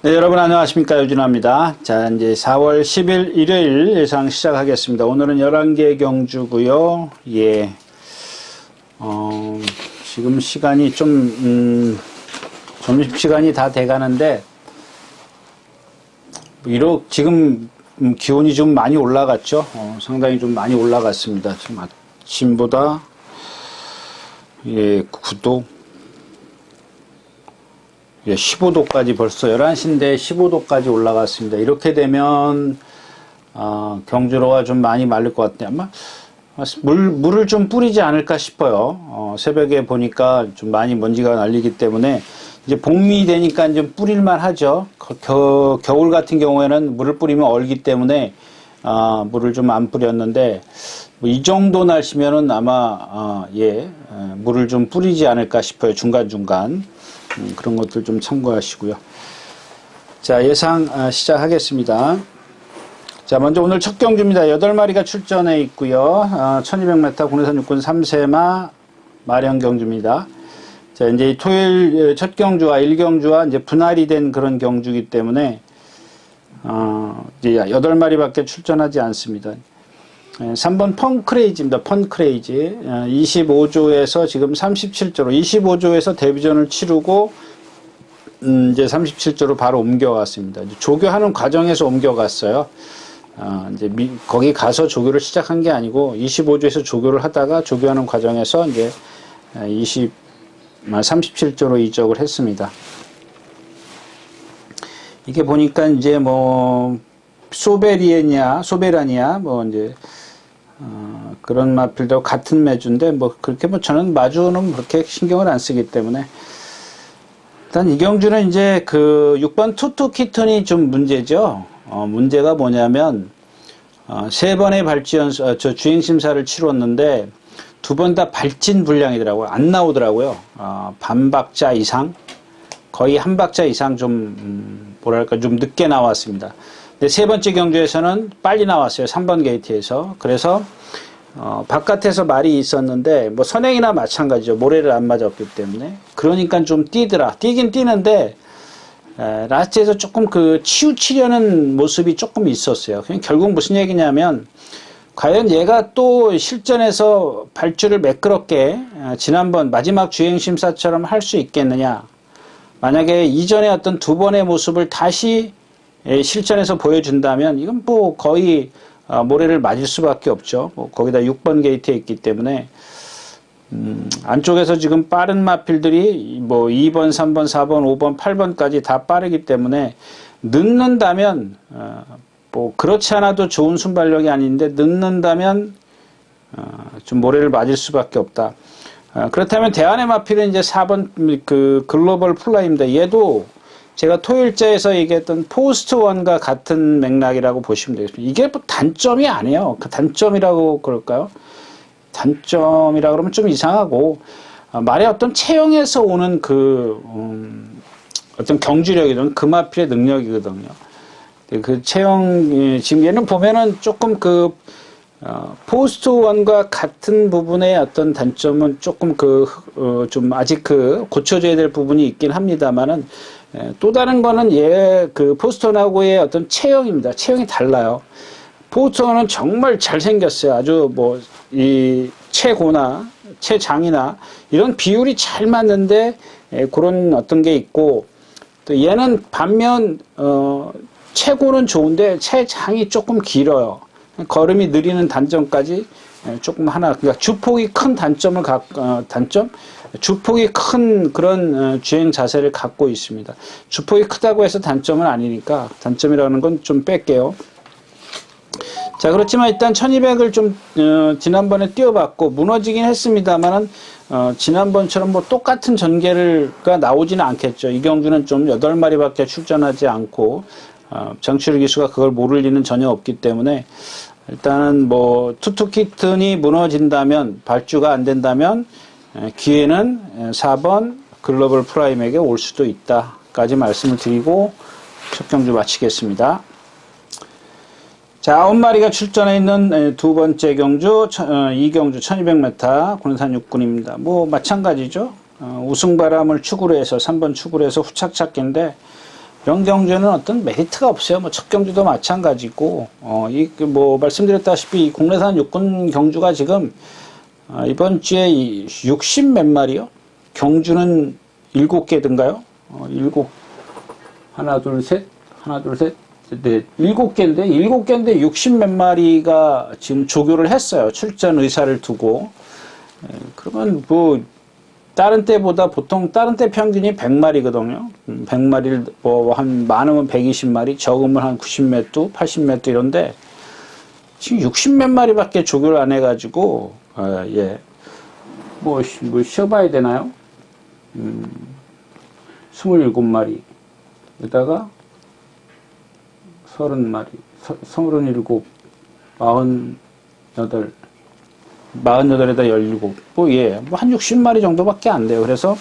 네, 여러분 안녕하십니까. 유진아입니다. 자, 이제 4월 10일 일요일 예상 시작하겠습니다. 오늘은 11개 경주고요. 예. 지금 시간이 좀, 점심시간이 다 돼가는데, 지금 기온이 좀 많이 올라갔죠. 상당히 좀 많이 올라갔습니다. 지금 아침보다, 9도, 15도까지 벌써 11시인데 15도까지 올라갔습니다. 이렇게 되면 경주로가 좀 많이 마를 것 같아요. 아마 물을 좀 뿌리지 않을까 싶어요. 새벽에 보니까 좀 많이 먼지가 날리기 때문에 이제 봄이 되니까 좀 뿌릴만 하죠. 겨울 같은 경우에는 물을 뿌리면 얼기 때문에 물을 좀 안 뿌렸는데 이 정도 날씨면은 아마 물을 좀 뿌리지 않을까 싶어요. 중간중간. 그런 것들 좀 참고하시고요. 자, 예상 시작하겠습니다. 자, 먼저 오늘 첫 경주입니다. 8마리가 출전해 있고요. 1200m 국내산 육군 3세마 마령 경주입니다. 자, 이제 토요일 첫 경주와 1경주와 이제 분할이 된 그런 경주이기 때문에 이제 8마리밖에 출전하지 않습니다. 3번 펀크레이지입니다. 펀크레이지. 25조에서 지금 37조로 25조에서 데뷔전을 치르고 이제 37조로 바로 옮겨갔습니다. 조교하는 과정에서 옮겨갔어요. 이제 거기 가서 조교를 시작한 게 아니고 25조에서 조교를 하다가 조교하는 과정에서 이제 37조로 이적을 했습니다. 이게 보니까 이제 뭐 소베라니아 뭐 이제 그런 마필도 같은 매주인데 뭐 그렇게 뭐 저는 마주는 그렇게 신경을 안 쓰기 때문에 일단 이 경주는 이제 그 6번 투투키튼이 좀 문제죠. 문제가 뭐냐면 3번의 주행 심사를 치렀는데 2번 다 발진 불량이더라고요. 안 나오더라고요. 반 박자 이상, 거의 한 박자 이상 좀 뭐랄까 좀 늦게 나왔습니다. 근데 세 번째 경주에서는 빨리 나왔어요. 3번 게이트에서. 그래서 바깥에서 말이 있었는데 뭐 선행이나 마찬가지죠. 모래를 안 맞았기 때문에. 그러니까 좀 뛰더라. 뛰긴 뛰는데 라스트에서 조금 그 치우치려는 모습이 조금 있었어요. 그냥 결국 무슨 얘기냐면 과연 얘가 또 실전에서 발주를 매끄럽게 지난번 마지막 주행심사처럼 할 수 있겠느냐. 만약에 이전에 어떤 2번의 모습을 다시 실전에서 보여준다면 이건 뭐 거의 모래를 맞을 수밖에 없죠. 뭐 거기다 6번 게이트에 있기 때문에 안쪽에서 지금 빠른 마필들이 뭐 2번, 3번, 4번, 5번, 8번까지 다 빠르기 때문에 늦는다면 뭐 그렇지 않아도 좋은 순발력이 아닌데 늦는다면 좀 모래를 맞을 수밖에 없다. 그렇다면 대안의 마필은 이제 4번 그 글로벌 플라이입니다. 얘도 제가 토요일자에서 얘기했던 포스트 원과 같은 맥락이라고 보시면 되겠습니다. 이게 뭐 단점이 아니에요. 그 단점이라고 그럴까요? 단점이라 그러면 좀 이상하고 말의 어떤 체형에서 오는 그 어떤 경주력이든 그 마필의 능력이거든요. 그 체형 지금 얘는 보면은 조금 그 포스트 원과 같은 부분의 어떤 단점은 조금 좀 아직 고쳐져야 될 부분이 있긴 합니다만은 또 다른 거는 그 포스트원하고의 어떤 체형입니다. 체형이 달라요. 포스트원은 정말 잘생겼어요. 아주 이 체고나 체장이나 이런 비율이 잘 맞는데 그런 어떤 게 있고 또 얘는 반면 체고는 좋은데 체장이 조금 길어요. 걸음이 느리는 단점까지 조금 그러니까 주폭이 큰 주폭이 큰 그런 주행 자세를 갖고 있습니다. 주폭이 크다고 해서 단점은 아니니까 단점이라는 건 좀 뺄게요. 자, 그렇지만 일단 1200을 좀 지난번에 뛰어봤고 무너지긴 했습니다만은 지난번처럼 뭐 똑같은 전개가 나오지는 않겠죠. 이 경주는 좀 8마리밖에 출전하지 않고 정치율 기수가 그걸 모를 리는 전혀 없기 때문에 일단은 뭐 투투키튼이 무너진다면 발주가 안 된다면 기회는 4번 글로벌 프라임에게 올 수도 있다까지 말씀을 드리고 첫 경주 마치겠습니다. 자, 9마리가 출전해 있는 두 번째 경주 2경주 1200m 군산 육군입니다. 뭐 마찬가지죠. 우승바람을 축으로 해서 3번 축으로 해서 후착 찾기인데 이런 경주에는 어떤 메리트가 없어요. 뭐 첫 경주도 마찬가지고, 뭐 말씀드렸다시피 이 국내산 육군 경주가 지금 이번 주에 60 몇 마리요? 경주는 7개든가요? 하나, 둘, 셋, 네, 7개인데 60 몇 마리가 지금 조교를 했어요. 출전 의사를 두고. 그러면 뭐, 다른 때보다 보통 다른 때 평균이 100마리거든요. 100마리를 뭐 한 많으면 120마리, 적으면 한 90매뚜, 80매뚜 이런데 지금 60 몇 마리밖에 조교를 안 해가지고 뭐 쉬어봐야 되나요? 27마리 에다가 30마리, 37, 48, 48에다 17, 뭐 한 60마리 정도밖에 안 돼요. 그래서,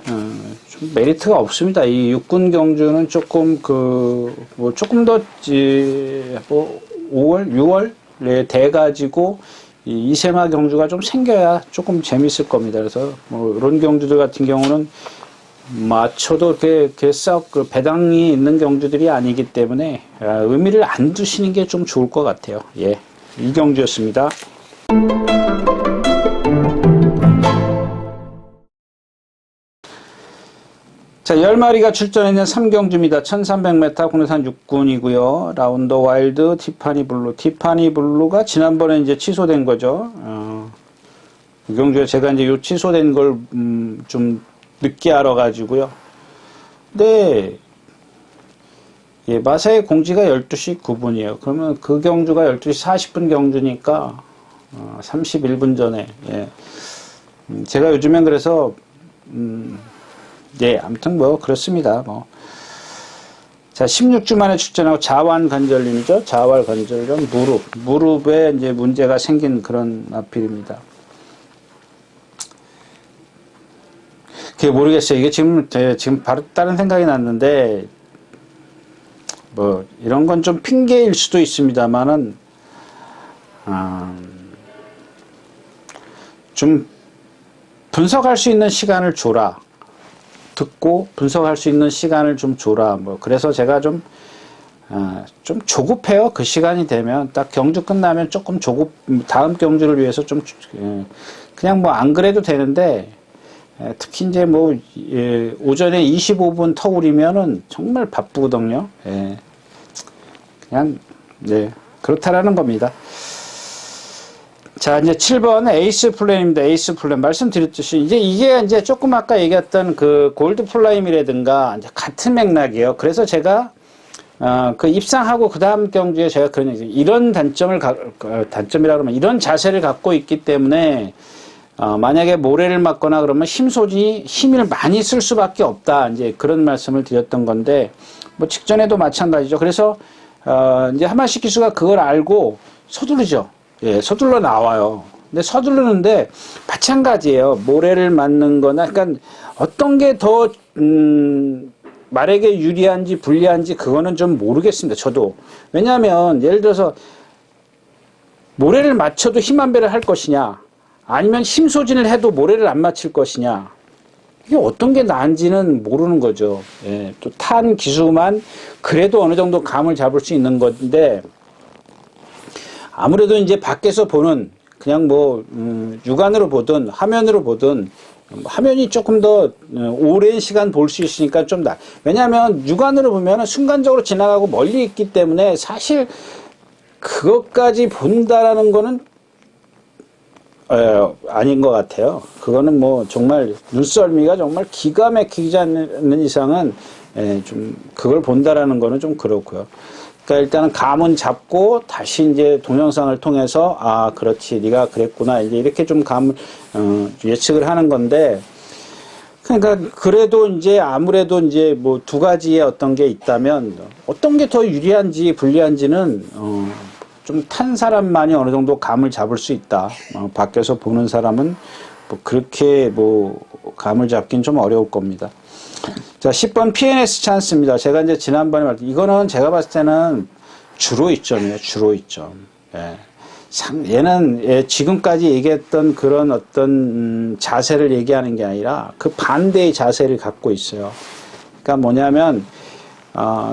좀 메리트가 없습니다. 이 육군 경주는 조금 조금 더, 5월, 6월에 돼가지고, 이 이세마 경주가 좀 생겨야 조금 재밌을 겁니다. 그래서, 뭐, 이런 경주들 같은 경우는 맞춰도 이렇게 썩 배당이 있는 경주들이 아니기 때문에, 의미를 안 두시는 게 좀 좋을 것 같아요. 예. 이 경주였습니다. 자, 10마리가 출전했는 3경주입니다. 1300m 국내산 육군이고요. 라운더 와일드, 티파니 블루. 티파니 블루가 지난번에 이제 취소된 거죠. 이 경주에 제가 이제 요 취소된 걸, 좀 늦게 알아가지고요. 네. 예, 마사의 공지가 12시 9분이에요. 그러면 그 경주가 12시 40분 경주니까, 31분 전에, 예. 제가 요즘엔 그래서, 예, 아무튼 뭐, 그렇습니다. 뭐. 자, 16주 만에 출전하고 자완관절염이죠. 자완관절염, 무릎에 이제 문제가 생긴 그런 마필입니다. 그게 모르겠어요. 이게 지금 바로 다른 생각이 났는데, 뭐, 이런 건 좀 핑계일 수도 있습니다만은, 좀 분석할 수 있는 시간을 줘라. 듣고 분석할 수 있는 시간을 좀 줘라. 뭐, 그래서 제가 좀 조급해요. 그 시간이 되면. 딱 경주 끝나면 조금 다음 경주를 위해서 좀, 그냥 뭐 안 그래도 되는데, 특히 이제 뭐, 오전에 25분 터울이면은 정말 바쁘거든요. 예. 그냥, 네. 그렇다라는 겁니다. 자, 이제 7번 에이스 플랜입니다. 에이스 플랜. 말씀드렸듯이, 이게 이제 조금 아까 얘기했던 그 골드 플라임이라든가, 이제 같은 맥락이에요. 그래서 제가, 입상하고 그 다음 경주에 제가 이런 단점이라 그러면 이런 자세를 갖고 있기 때문에, 만약에 모래를 맞거나 그러면 힘을 많이 쓸 수밖에 없다. 이제 그런 말씀을 드렸던 건데, 뭐 직전에도 마찬가지죠. 그래서, 이제 하마시 기수가 그걸 알고 서두르죠. 예, 서둘러 나와요. 근데 서두르는데 마찬가지예요. 모래를 맞는 거나, 그러니까 어떤 게 더, 말에게 유리한지 불리한지 그거는 좀 모르겠습니다. 저도. 왜냐하면 예를 들어서 모래를 맞춰도 힘 한 배를 할 것이냐, 아니면 힘 소진을 해도 모래를 안 맞힐 것이냐, 이게 어떤 게 나은지는 모르는 거죠. 예, 또 탄 기수만 그래도 어느 정도 감을 잡을 수 있는 건데, 아무래도 이제 밖에서 보는, 그냥 뭐, 육안으로 보든, 화면으로 보든, 화면이 조금 더 오랜 시간 볼 수 있으니까 좀 왜냐하면 육안으로 보면 순간적으로 지나가고 멀리 있기 때문에 사실 그것까지 본다라는 거는 아닌 것 같아요. 그거는 뭐 정말 눈썰미가 정말 기가 막히지 않는 이상은 좀 그걸 본다라는 거는 좀 그렇고요. 그러니까 일단은 감은 잡고 다시 이제 동영상을 통해서 그렇지, 네가 그랬구나, 이제 이렇게 좀 예측을 하는 건데, 그러니까 그래도 이제 아무래도 이제 뭐 두 가지의 어떤 게 있다면 어떤 게 더 유리한지 불리한지는 좀 탄 사람만이 어느 정도 감을 잡을 수 있다. 밖에서 보는 사람은 뭐 그렇게 뭐 감을 잡긴 좀 어려울 겁니다. 자, 10번 PNS 찬스입니다. 제가 이제 지난번에 이거는 제가 봤을 때는 주로 이점이에요. 주로 이점. 예. 얘는 지금까지 얘기했던 그런 어떤 자세를 얘기하는 게 아니라 그 반대의 자세를 갖고 있어요. 그러니까 뭐냐면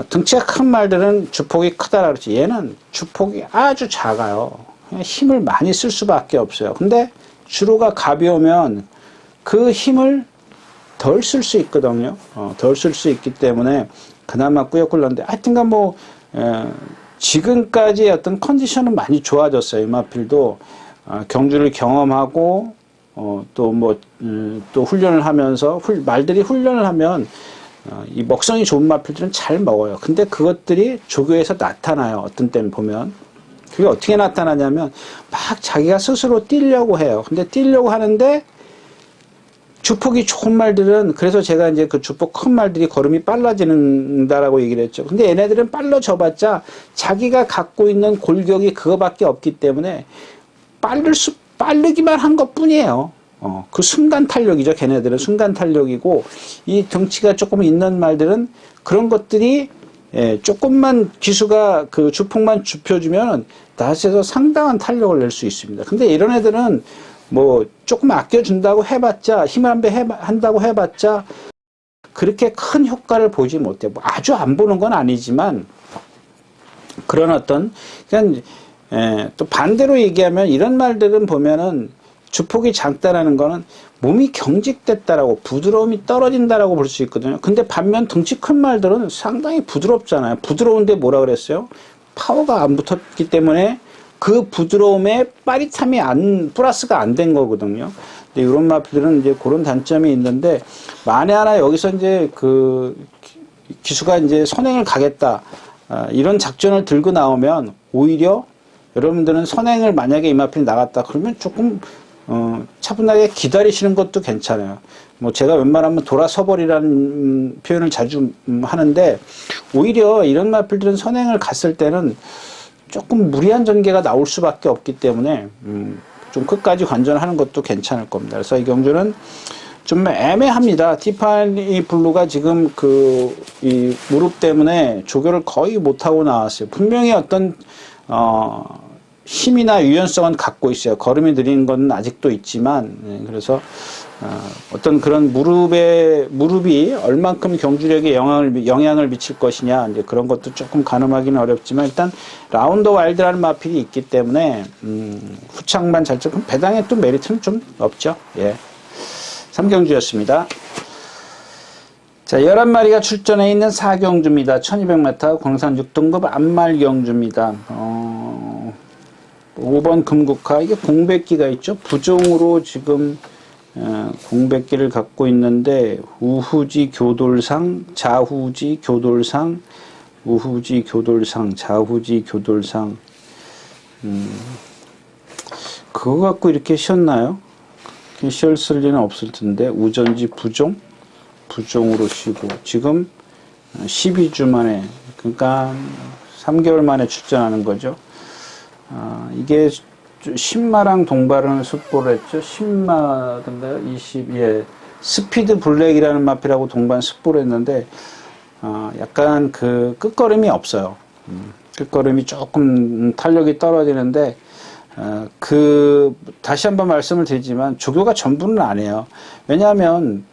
등치가 큰 말들은 주폭이 크다라고 그러지. 얘는 주폭이 아주 작아요. 그냥 힘을 많이 쓸 수밖에 없어요. 근데 주로가 가벼우면 그 힘을 덜 쓸 수 있거든요. 덜 쓸 수 있기 때문에 그나마 꾸역꾸역한데 하여튼간 뭐 지금까지 어떤 컨디션은 많이 좋아졌어요. 이마필도 경주를 경험하고 또 훈련을 하면서 말들이 훈련을 하면 이 먹성이 좋은 마필들은 잘 먹어요. 근데 그것들이 조교에서 나타나요. 어떤 때는 보면 그게 어떻게 나타나냐면 막 자기가 스스로 뛰려고 해요. 근데 뛰려고 하는데 주폭이 좋은 말들은 그래서 제가 이제 그 주폭 큰 말들이 걸음이 빨라진다라고 얘기를 했죠. 근데 얘네들은 빨라져봤자 자기가 갖고 있는 골격이 그거밖에 없기 때문에 빠르기만 한 것뿐이에요. 그 순간 탄력이죠. 걔네들은 순간 탄력이고 이 덩치가 조금 있는 말들은 그런 것들이 조금만 기수가 그 주폭만 좁혀주면 낫에서 상당한 탄력을 낼 수 있습니다. 근데 이런 애들은 뭐 조금 아껴준다고 해봤자 힘을 한 배 한다고 해봤자 그렇게 큰 효과를 보지 못해. 뭐 아주 안 보는 건 아니지만 그런 어떤 그냥 또 반대로 얘기하면 이런 말들은 보면은 주폭이 작다라는 거는 몸이 경직됐다라고 부드러움이 떨어진다라고 볼 수 있거든요. 근데 반면 덩치 큰 말들은 상당히 부드럽잖아요. 부드러운데 뭐라 그랬어요? 파워가 안 붙었기 때문에 그 부드러움에 빠릿함이 플러스가 안 된 거거든요. 근데 이런 마필들은 이제 그런 단점이 있는데 만에 하나 여기서 이제 그 기수가 이제 선행을 가겠다 이런 작전을 들고 나오면 오히려 여러분들은 선행을 만약에 이마필이 나갔다 그러면 조금 차분하게 기다리시는 것도 괜찮아요. 뭐 제가 웬만하면 돌아서버리라는 표현을 자주 하는데 오히려 이런 마필들은 선행을 갔을 때는 조금 무리한 전개가 나올 수밖에 없기 때문에 좀 끝까지 관전하는 것도 괜찮을 겁니다. 그래서 이 경주는 좀 애매합니다. 티파니 블루가 지금 이 무릎 때문에 조교를 거의 못하고 나왔어요. 분명히 어떤 힘이나 유연성은 갖고 있어요. 걸음이 느린 건 아직도 있지만 그래서 어떤 그런 무릎이 얼만큼 경주력에 영향을 미칠 것이냐 이제 그런 것도 조금 가늠하기는 어렵지만 일단 라운더 와일드라는 마필이 있기 때문에 후창만 잘 잡고 배당에 또 메리트는 좀 없죠. 예. 3경주였습니다. 자, 11마리가 출전해 있는 4경주입니다. 1200m 광산 6등급 안말 경주입니다. 5번 금국화 이게 공백기가 있죠. 부종으로 지금 공백기를 갖고 있는데 우후지 교돌상, 자후지 교돌상, 우후지 교돌상, 자후지 교돌상. 그거 갖고 이렇게 쉬었나요? 쉬었을 리는 없을 텐데 우전지 부종으로 쉬고 지금 12주 만에 그러니까 3개월 만에 출전하는 거죠. 이게 신마랑 동반을 숫보를 했죠. 신마든가요? 20, 스피드 블랙이라는 마필하고 동반 숫보를 했는데, 약간 그 끝걸음이 없어요. 끝걸음이 조금 탄력이 떨어지는데, 다시 한번 말씀을 드리지만, 조교가 전부는 아니에요. 왜냐하면,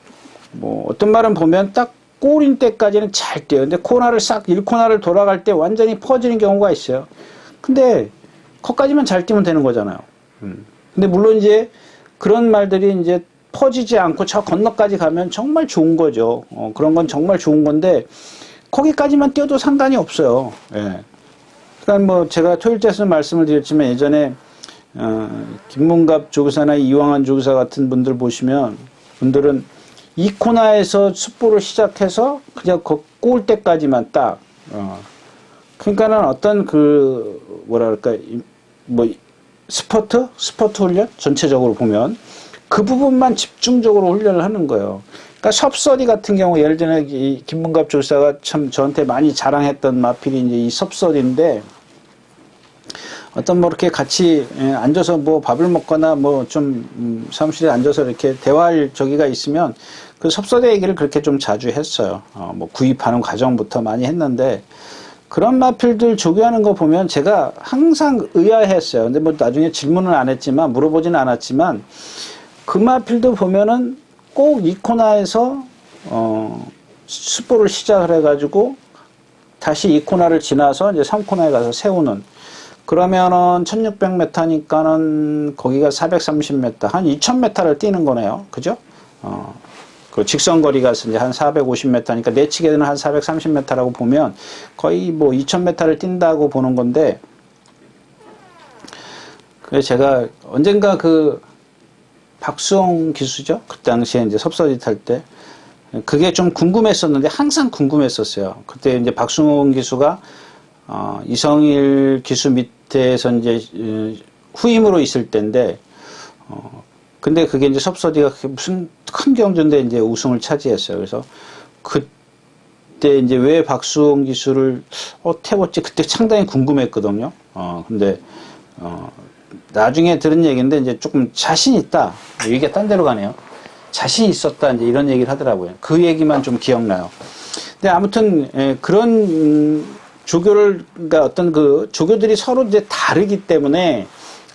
뭐, 어떤 말은 보면 딱 골인 때까지는 잘 뛰어요. 근데 코너를 1코너를 돌아갈 때 완전히 퍼지는 경우가 있어요. 근데, 거기까지만 잘 뛰면 되는 거잖아요. 근데 물론 이제 그런 말들이 이제 퍼지지 않고 저 건너까지 가면 정말 좋은 거죠. 그런 건 정말 좋은 건데 거기까지만 뛰어도 상관이 없어요. 예. 그러니까 뭐 제가 토요일 때서 말씀을 드렸지만 예전에 김문갑 조교사나 이왕한 조교사 같은 분들 보시면 분들은 이 코너에서 숫보를 시작해서 그냥 꼬을 때까지만 딱 그러니까는 어떤 뭐랄까 뭐 스포트 훈련 전체적으로 보면 그 부분만 집중적으로 훈련을 하는 거예요. 그러니까 섭서디 같은 경우 예를 들어 이 김문갑 조사가 참 저한테 많이 자랑했던 마필이 이제 이 섭서디인데 어떤 뭐 이렇게 같이 앉아서 뭐 밥을 먹거나 뭐 좀 사무실에 앉아서 이렇게 대화할 저기가 있으면 그 섭서디 얘기를 그렇게 좀 자주 했어요. 뭐 구입하는 과정부터 많이 했는데. 그런 마필들 조교하는 거 보면 제가 항상 의아했어요. 근데 뭐 나중에 질문은 안 했지만, 물어보지는 않았지만, 그 마필들 보면은 꼭 이 코너에서, 숫보를 시작을 해가지고, 다시 2코너를 지나서 이제 3코너에 가서 세우는. 그러면은 1600m니까는 거기가 430m, 한 2000m를 뛰는 거네요. 그죠? 그 직선거리가 이제 한 450m니까 내치게는 한 430m라고 보면 거의 뭐 2000m를 뛴다고 보는 건데, 그래서 제가 언젠가 그 박수홍 기수죠? 그 당시에 이제 섭서디 탈 때 그게 좀 궁금했었는데, 항상 궁금했었어요. 그때 이제 박수홍 기수가 이성일 기수 밑에서 이제 후임으로 있을 때인데, 근데 그게 이제 섭서디가 무슨 큰 경주인데 이제 우승을 차지했어요. 그래서 그때 이제 왜 박수홍 기수를 태웠지? 그때 상당히 궁금했거든요. 근데 나중에 들은 얘기인데 이제 조금 자신 있다. 얘기가 딴 데로 가네요. 자신 있었다. 이제 이런 얘기를 하더라고요. 그 얘기만 좀 기억나요. 근데 아무튼 그런 조교를, 그러니까 어떤 그 조교들이 서로 이제 다르기 때문에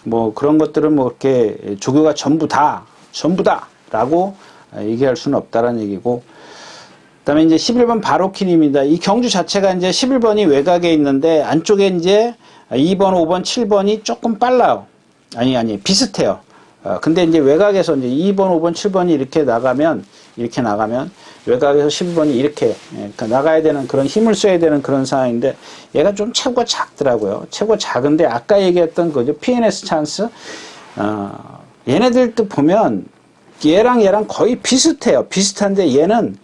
뭐 그런 것들은 뭐 이렇게 조교가 전부다라고 얘기할 수는 없다라는 얘기고, 그다음에 이제 11번 바로키님입니다. 이 경주 자체가 이제 11번이 외곽에 있는데 안쪽에 이제 2번, 5번, 7번이 조금 빨라요. 아니 비슷해요. 근데 이제 외곽에서 이제 2번, 5번, 7번이 이렇게 나가면 외곽에서 11번이 이렇게 그러니까 나가야 되는, 그런 힘을 써야 되는 그런 상황인데, 얘가 좀 체구가 작더라고요. 체구가 작은데 아까 얘기했던 거죠. PNS 찬스. 얘네들도 보면 얘랑 거의 비슷해요. 비슷한데 얘는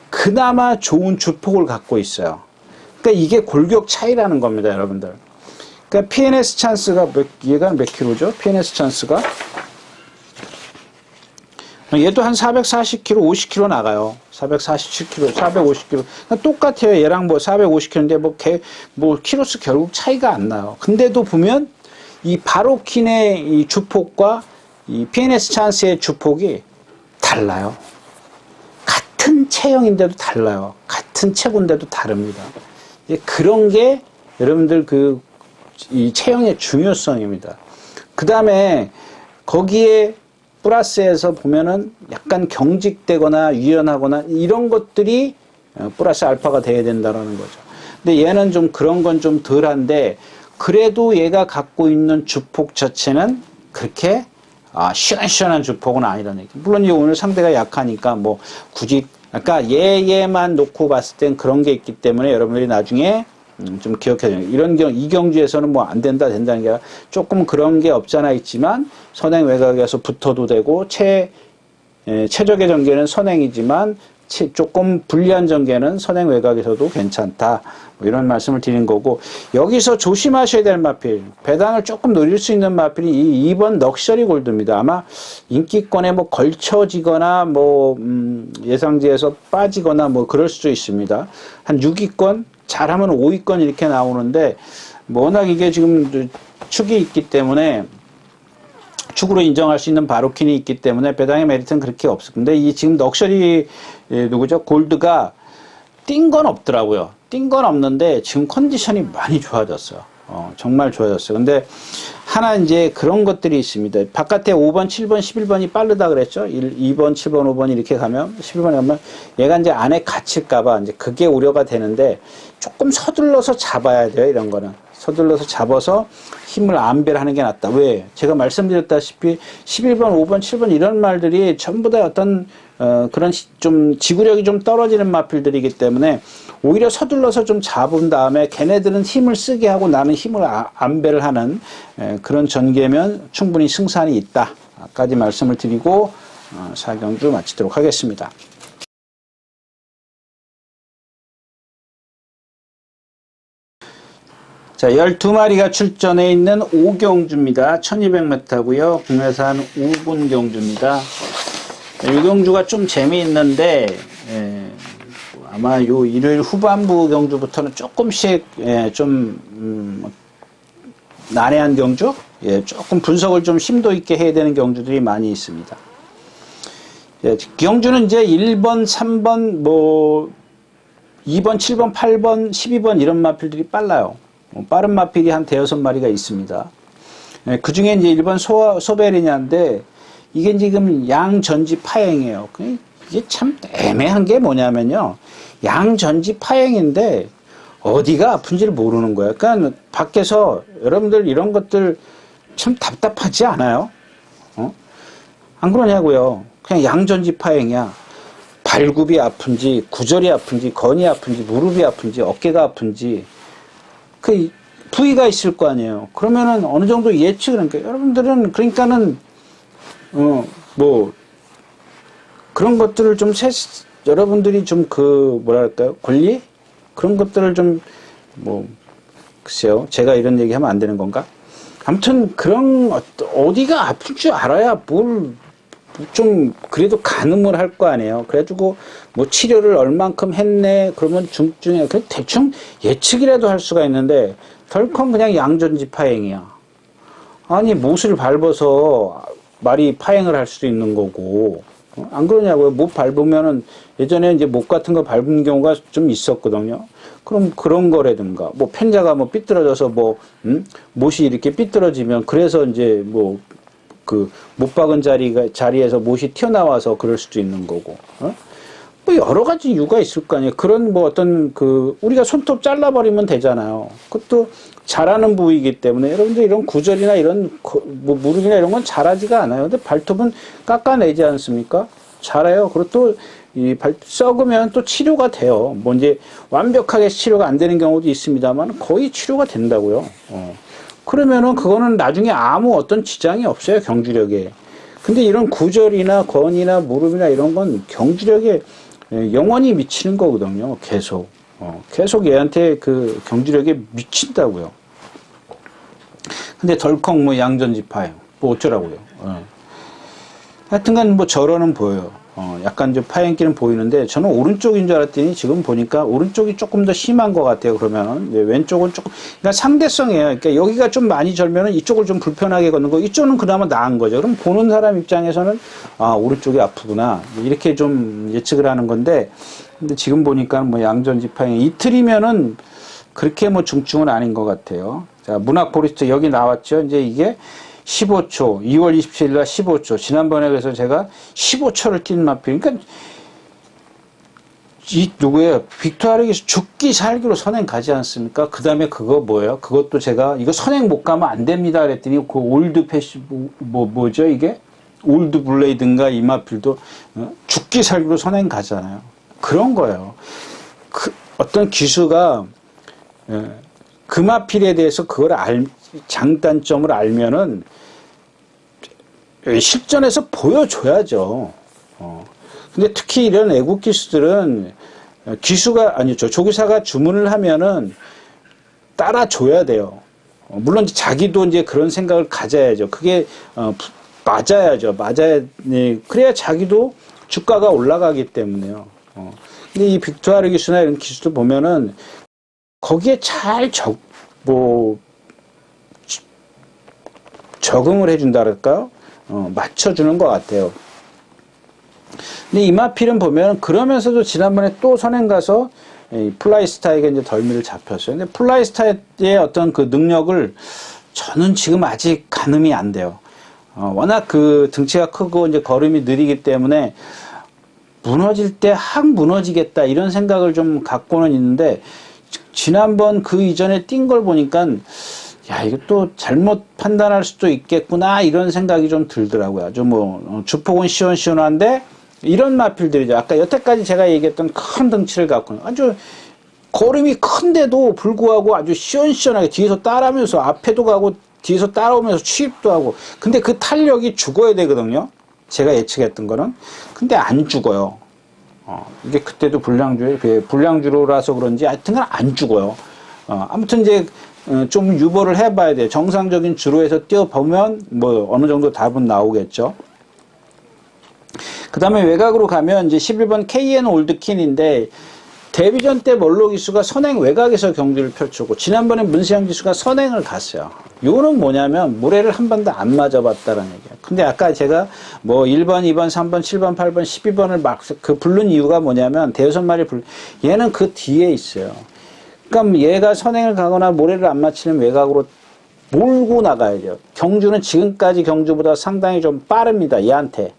그나마 좋은 주폭을 갖고 있어요. 그러니까 이게 골격 차이라는 겁니다, 여러분들. 그러니까 PNS 찬스가 얘가 몇 킬로죠? PNS 찬스가 얘도 한 440km, 50km 나가요. 447km, 450km. 그러니까 똑같아요. 얘랑 뭐 450km인데 뭐 키로수 결국 차이가 안 나요. 근데도 보면 이 바로킨의 이 주폭과 이 PNS 찬스의 주폭이 달라요. 같은 체형인데도 달라요. 같은 체구인데도 다릅니다. 그런 게 여러분들 이 체형의 중요성입니다. 그 다음에 거기에 플러스에서 보면은 약간 경직되거나 유연하거나 이런 것들이 플러스 알파가 돼야 된다는 거죠. 근데 얘는 좀 그런 건 좀 덜한데, 그래도 얘가 갖고 있는 주폭 자체는 그렇게 시원시원한 주폭은 아니라는 얘기. 물론 오늘 상대가 약하니까 뭐 굳이, 그러니까 얘만 놓고 봤을 땐 그런 게 있기 때문에 여러분들이 나중에 좀 기억해야 돼요. 이 경주에서는 뭐 안 된다, 된다는 게 아니라 조금 그런 게 없잖아 있지만, 선행 외곽에서 붙어도 되고, 최적의 전개는 선행이지만, 조금 불리한 전개는 선행 외곽에서도 괜찮다. 뭐 이런 말씀을 드리는 거고, 여기서 조심하셔야 될 마필, 배당을 조금 노릴 수 있는 마필이 이 2번 럭셔리 골드입니다. 아마 인기권에 뭐 걸쳐지거나, 뭐, 예상지에서 빠지거나 뭐 그럴 수도 있습니다. 한 6위권, 잘하면 5위권 이렇게 나오는데, 워낙 이게 지금 축이 있기 때문에, 축으로 인정할 수 있는 바로킨이 있기 때문에 배당의 메리트는 그렇게 없어. 근데 이 지금 럭셔리 누구죠? 골드가 뛴 건 없더라고요. 뛴 건 없는데 지금 컨디션이 많이 좋아졌어요. 정말 좋아졌어요. 근데 하나 이제 그런 것들이 있습니다. 바깥에 5번, 7번, 11번이 빠르다 그랬죠? 2번, 7번, 5번 이렇게 가면, 11번에 가면 얘가 이제 안에 갇힐까봐 이제 그게 우려가 되는데, 조금 서둘러서 잡아야 돼요, 이런 거는. 서둘러서 잡아서 힘을 안배하는 게 낫다. 왜? 제가 말씀드렸다시피 11번, 5번, 7번 이런 말들이 전부 다 어떤 그런 좀 지구력이 좀 떨어지는 마필들이기 때문에 오히려 서둘러서 좀 잡은 다음에 걔네들은 힘을 쓰게 하고 나는 힘을 안배를 하는 그런 전개면 충분히 승산이 있다. 까지 말씀을 드리고 4경주 마치도록 하겠습니다. 자, 12마리가 출전해 있는 5경주입니다. 1200m고요. 국내산 우분 경주입니다. 이 경주가 좀 재미있는데, 아마 요 일요일 후반부 경주부터는 조금씩, 난해한 경주? 조금 분석을 좀 심도 있게 해야 되는 경주들이 많이 있습니다. 경주는 이제 1번, 3번, 2번, 7번, 8번, 12번 이런 마필들이 빨라요. 빠른 마필이 한 5-6마리가 있습니다. 그 중에 이제 1번 소베리냐인데, 이게 지금 양전지 파행이에요. 이게 참 애매한 게 뭐냐면요. 양전지 파행인데, 어디가 아픈지를 모르는 거야. 그러니까 밖에서 여러분들 이런 것들 참 답답하지 않아요? 안 그러냐고요. 그냥 양전지 파행이야. 발굽이 아픈지, 구절이 아픈지, 건이 아픈지, 무릎이 아픈지, 어깨가 아픈지, 그 부위가 있을 거 아니에요. 그러면은 어느 정도 예측을 하니까 여러분들은 그러니까는 뭐 그런 것들을 좀 여러분들이 좀 그 뭐랄까요 권리 그런 것들을 좀 뭐 글쎄요 제가 이런 얘기하면 안 되는 건가? 아무튼 그런 어디가 아플 줄 알아야 뭘 좀 그래도 가늠을 할 거 아니에요. 그래가지고 뭐 치료를 얼만큼 했네 그러면 중증에 그 대충 예측이라도 할 수가 있는데 덜컹 그냥 양전지 파행이야. 아니 못을 밟아서 말이 파행을 할 수도 있는 거고 안 그러냐고요. 못 밟으면은 예전에 이제 못 같은 거 밟은 경우가 좀 있었거든요. 그럼 그런 거라든가 뭐 편자가 뭐 삐뚤어져서 뭐 못이 이렇게 삐뚤어지면 그래서 이제 뭐 그 못 박은 자리에서 못이 튀어나와서 그럴 수도 있는 거고 뭐 여러 가지 이유가 있을 거 아니에요. 그런 뭐 어떤 그 우리가 손톱 잘라버리면 되잖아요. 그것도 자라는 부위이기 때문에 여러분들 이런 구절이나 이런 뭐 무릎이나 이런 건 자라지가 않아요. 근데 발톱은 깎아내지 않습니까? 자라요. 그리고 또 이 썩으면 또 치료가 돼요. 뭐 이제 완벽하게 치료가 안 되는 경우도 있습니다만 거의 치료가 된다고요. 그러면은 그거는 나중에 아무 어떤 지장이 없어요. 경주력에. 근데 이런 구절이나 건이나 무릎이나 이런 건 경주력에 영원히 미치는 거거든요. 계속. 계속 얘한테 그 경주력에 미친다고요. 근데 덜컹 뭐 양전지 파행. 뭐 어쩌라고요. 하여튼간 뭐 저러는 보여요. 약간 좀 파행기는 보이는데 저는 오른쪽인 줄 알았더니 지금 보니까 오른쪽이 조금 더 심한 것 같아요. 그러면은 왼쪽은 조금 그러니까 상대성이에요. 그러니까 여기가 좀 많이 절면은 이쪽을 좀 불편하게 걷는 거, 이쪽은 그나마 나은 거죠. 그럼 보는 사람 입장에서는 아 오른쪽이 아프구나 이렇게 좀 예측을 하는 건데, 근데 지금 보니까 뭐 양전지 파행 이틀이면은 그렇게 뭐 중증은 아닌 것 같아요. 자 문학 포리스트 여기 나왔죠. 이제 이게 15초, 2월 27일 날 15초. 지난번에 그래서 제가 15초를 뛴 마필. 그러니까, 누구예요? 빅토르 기수 죽기 살기로 선행 가지 않습니까? 그 다음에 그거 뭐예요? 그것도 제가, 이거 선행 못 가면 안 됩니다. 그랬더니, 그 올드 패시, 뭐죠, 이게? 올드 블레이드인가 이 마필도 죽기 살기로 선행 가잖아요. 그런 거예요. 어떤 기수가, 그 마필에 대해서 그걸 장단점을 알면은 실전에서 보여줘야죠. 근데 특히 이런 애국 기수들은 기수가 아니죠. 조교사가 주문을 하면은 따라줘야 돼요. 물론 자기도 이제 그런 생각을 가져야죠. 그게 맞아야죠. 맞아야 그래야 자기도 주가가 올라가기 때문에요. 근데 이 빅토르 기수나 이런 기수도 보면은 거기에 잘 적응을 해준다 그럴까요? 맞춰주는 것 같아요. 근데 이마필은 보면 그러면서도 지난번에 또 선행 가서 플라이스타에게 이제 덜미를 잡혔어요. 근데 플라이스타의 어떤 그 능력을 저는 지금 아직 가늠이 안 돼요. 워낙 그 등치가 크고 이제 걸음이 느리기 때문에 무너질 때 확 무너지겠다 이런 생각을 좀 갖고는 있는데 지난번 그 이전에 뛴 걸 보니까 야, 이거 또 잘못 판단할 수도 있겠구나, 이런 생각이 좀 들더라고요. 아주 주폭은 시원시원한데, 이런 마필들이죠. 아까 여태까지 제가 얘기했던 큰 등치를 갖고, 아주 걸음이 큰데도 불구하고 아주 시원시원하게 뒤에서 따라하면서, 앞에도 가고, 뒤에서 따라오면서 취입도 하고, 근데 그 탄력이 죽어야 되거든요. 제가 예측했던 거는. 근데 안 죽어요. 이게 그때도 불량주로라서 그런지 하여튼간 안 죽어요. 아무튼 이제, 좀 유보를 해봐야 돼요. 정상적인 주로에서 뛰어보면 뭐 어느 정도 답은 나오겠죠. 그 다음에 외곽으로 가면 이제 11번 KN 올드킨인데 데뷔전 때 멀로 기수가 선행 외곽에서 경기를 펼쳤고 지난번에 문세영 기수가 선행을 갔어요. 요거는 뭐냐면 모래를 한 번도 안 맞아봤다는 얘기예요. 근데 아까 제가 뭐 1번, 2번, 3번, 7번, 8번, 12번을 막 그 부른 이유가 뭐냐면 대여섯 마리 얘는 그 뒤에 있어요. 그러니까 얘가 선행을 가거나 모래를 안 맞히는 외곽으로 몰고 나가야 돼요. 경주는 지금까지 경주보다 상당히 좀 빠릅니다. 얘한테.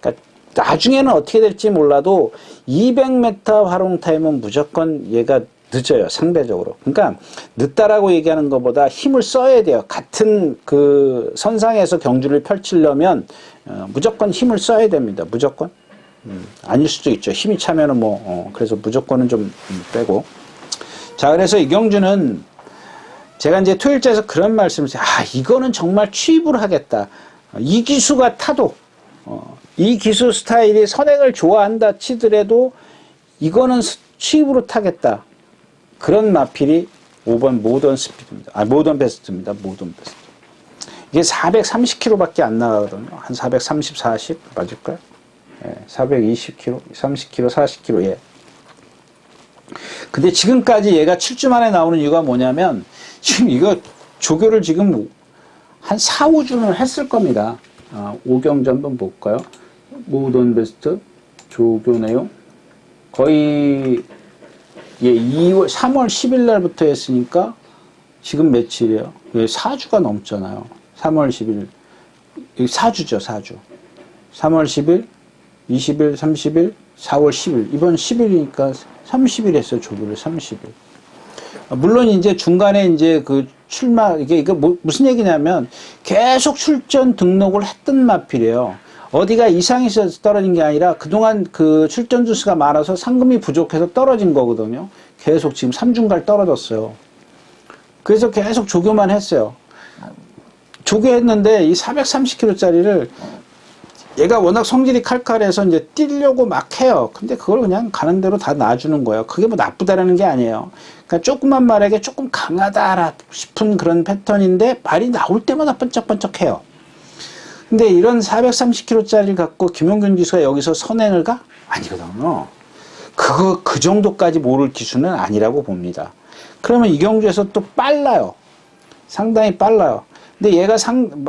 그러니까 나중에는 어떻게 될지 몰라도 200m 활용 타임은 무조건 얘가 늦어요, 상대적으로. 그러니까 늦다라고 얘기하는 것보다 힘을 써야 돼요. 같은 그 선상에서 경주를 펼치려면 무조건 힘을 써야 됩니다. 무조건. 아닐 수도 있죠. 힘이 차면은 그래서 무조건은 좀 빼고. 자, 그래서 이 경주는 제가 이제 토일자에서 그런 말씀을 드려요. 이거는 정말 취입을 하겠다. 이 기수가 타도, 이 기수 스타일이 선행을 좋아한다 치더라도 이거는 취입으로 타겠다. 그런 마필이 5번 모던 스피드입니다. 모던 베스트입니다. 모던 베스트. 이게 430km 밖에 안 나가거든요. 한 430, 40 맞을까요? 420km, 30km, 40km, 예. 근데 지금까지 얘가 7주 만에 나오는 이유가 뭐냐면, 지금 이거 조교를 지금 한 4, 5주는 했을 겁니다. 오경주 한번 볼까요? 모던 베스트, 조교 내용. 거의, 3월 10일 날부터 했으니까, 지금 며칠이에요? 4주가 넘잖아요. 3월 10일. 4주죠, 4주. 3월 10일, 20일, 30일, 4월 10일. 이번 10일이니까 30일 했어요, 조교를 30일. 물론 이제 중간에 이제 그 이게 무슨 얘기냐면 계속 출전 등록을 했던 마필이에요. 어디가 이상이 있어서 떨어진 게 아니라 그동안 그 출전 주수가 많아서 상금이 부족해서 떨어진 거거든요. 계속 지금 3중갈 떨어졌어요. 그래서 계속 조교만 했어요. 조교했는데 이 430km짜리를 얘가 워낙 성질이 칼칼해서 이제 뛰려고 막 해요. 근데 그걸 그냥 가는 대로 다 놔주는 거예요. 그게 뭐 나쁘다라는 게 아니에요. 그러니까 조그만 말에게 조금 강하다 싶은 그런 패턴인데 말이 나올 때마다 번쩍번쩍 해요. 근데 이런 430km짜리를 갖고 김용균 기수가 여기서 선행을 가? 아니거든요. 그 정도까지 모를 기수는 아니라고 봅니다. 그러면 이 경주에서 또 빨라요. 상당히 빨라요. 근데 얘가 지금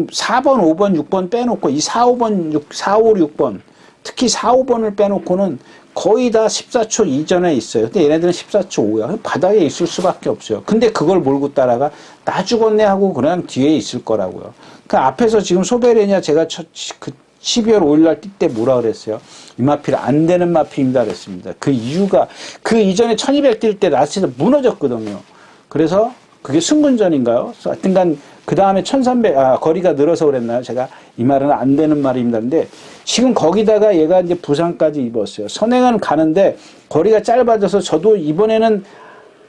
4번, 5번, 6번 빼놓고 이 4, 5번, 4, 5, 6번 특히 4, 5번을 빼놓고는 거의 다 14초 이전에 있어요. 근데 얘네들은 14초 5야. 바닥에 있을 수밖에 없어요. 근데 그걸 몰고 따라가 나 죽었네 하고 그냥 뒤에 있을 거라고요. 그 앞에서 지금 소베레냐 제가 12월 5일 날 뛸 때 뭐라 그랬어요? 이 마필 안 되는 마필입니다 그랬습니다. 그 이유가 그 이전에 1200 뛸 때 라스트에서 무너졌거든요. 그래서 그게 승군전인가요? 하여튼간 그 다음에 1300 거리가 늘어서 그랬나요? 제가 이 말은 안 되는 말입니다. 근데 지금 거기다가 얘가 이제 부상까지 입었어요. 선행은 가는데 거리가 짧아져서 저도 이번에는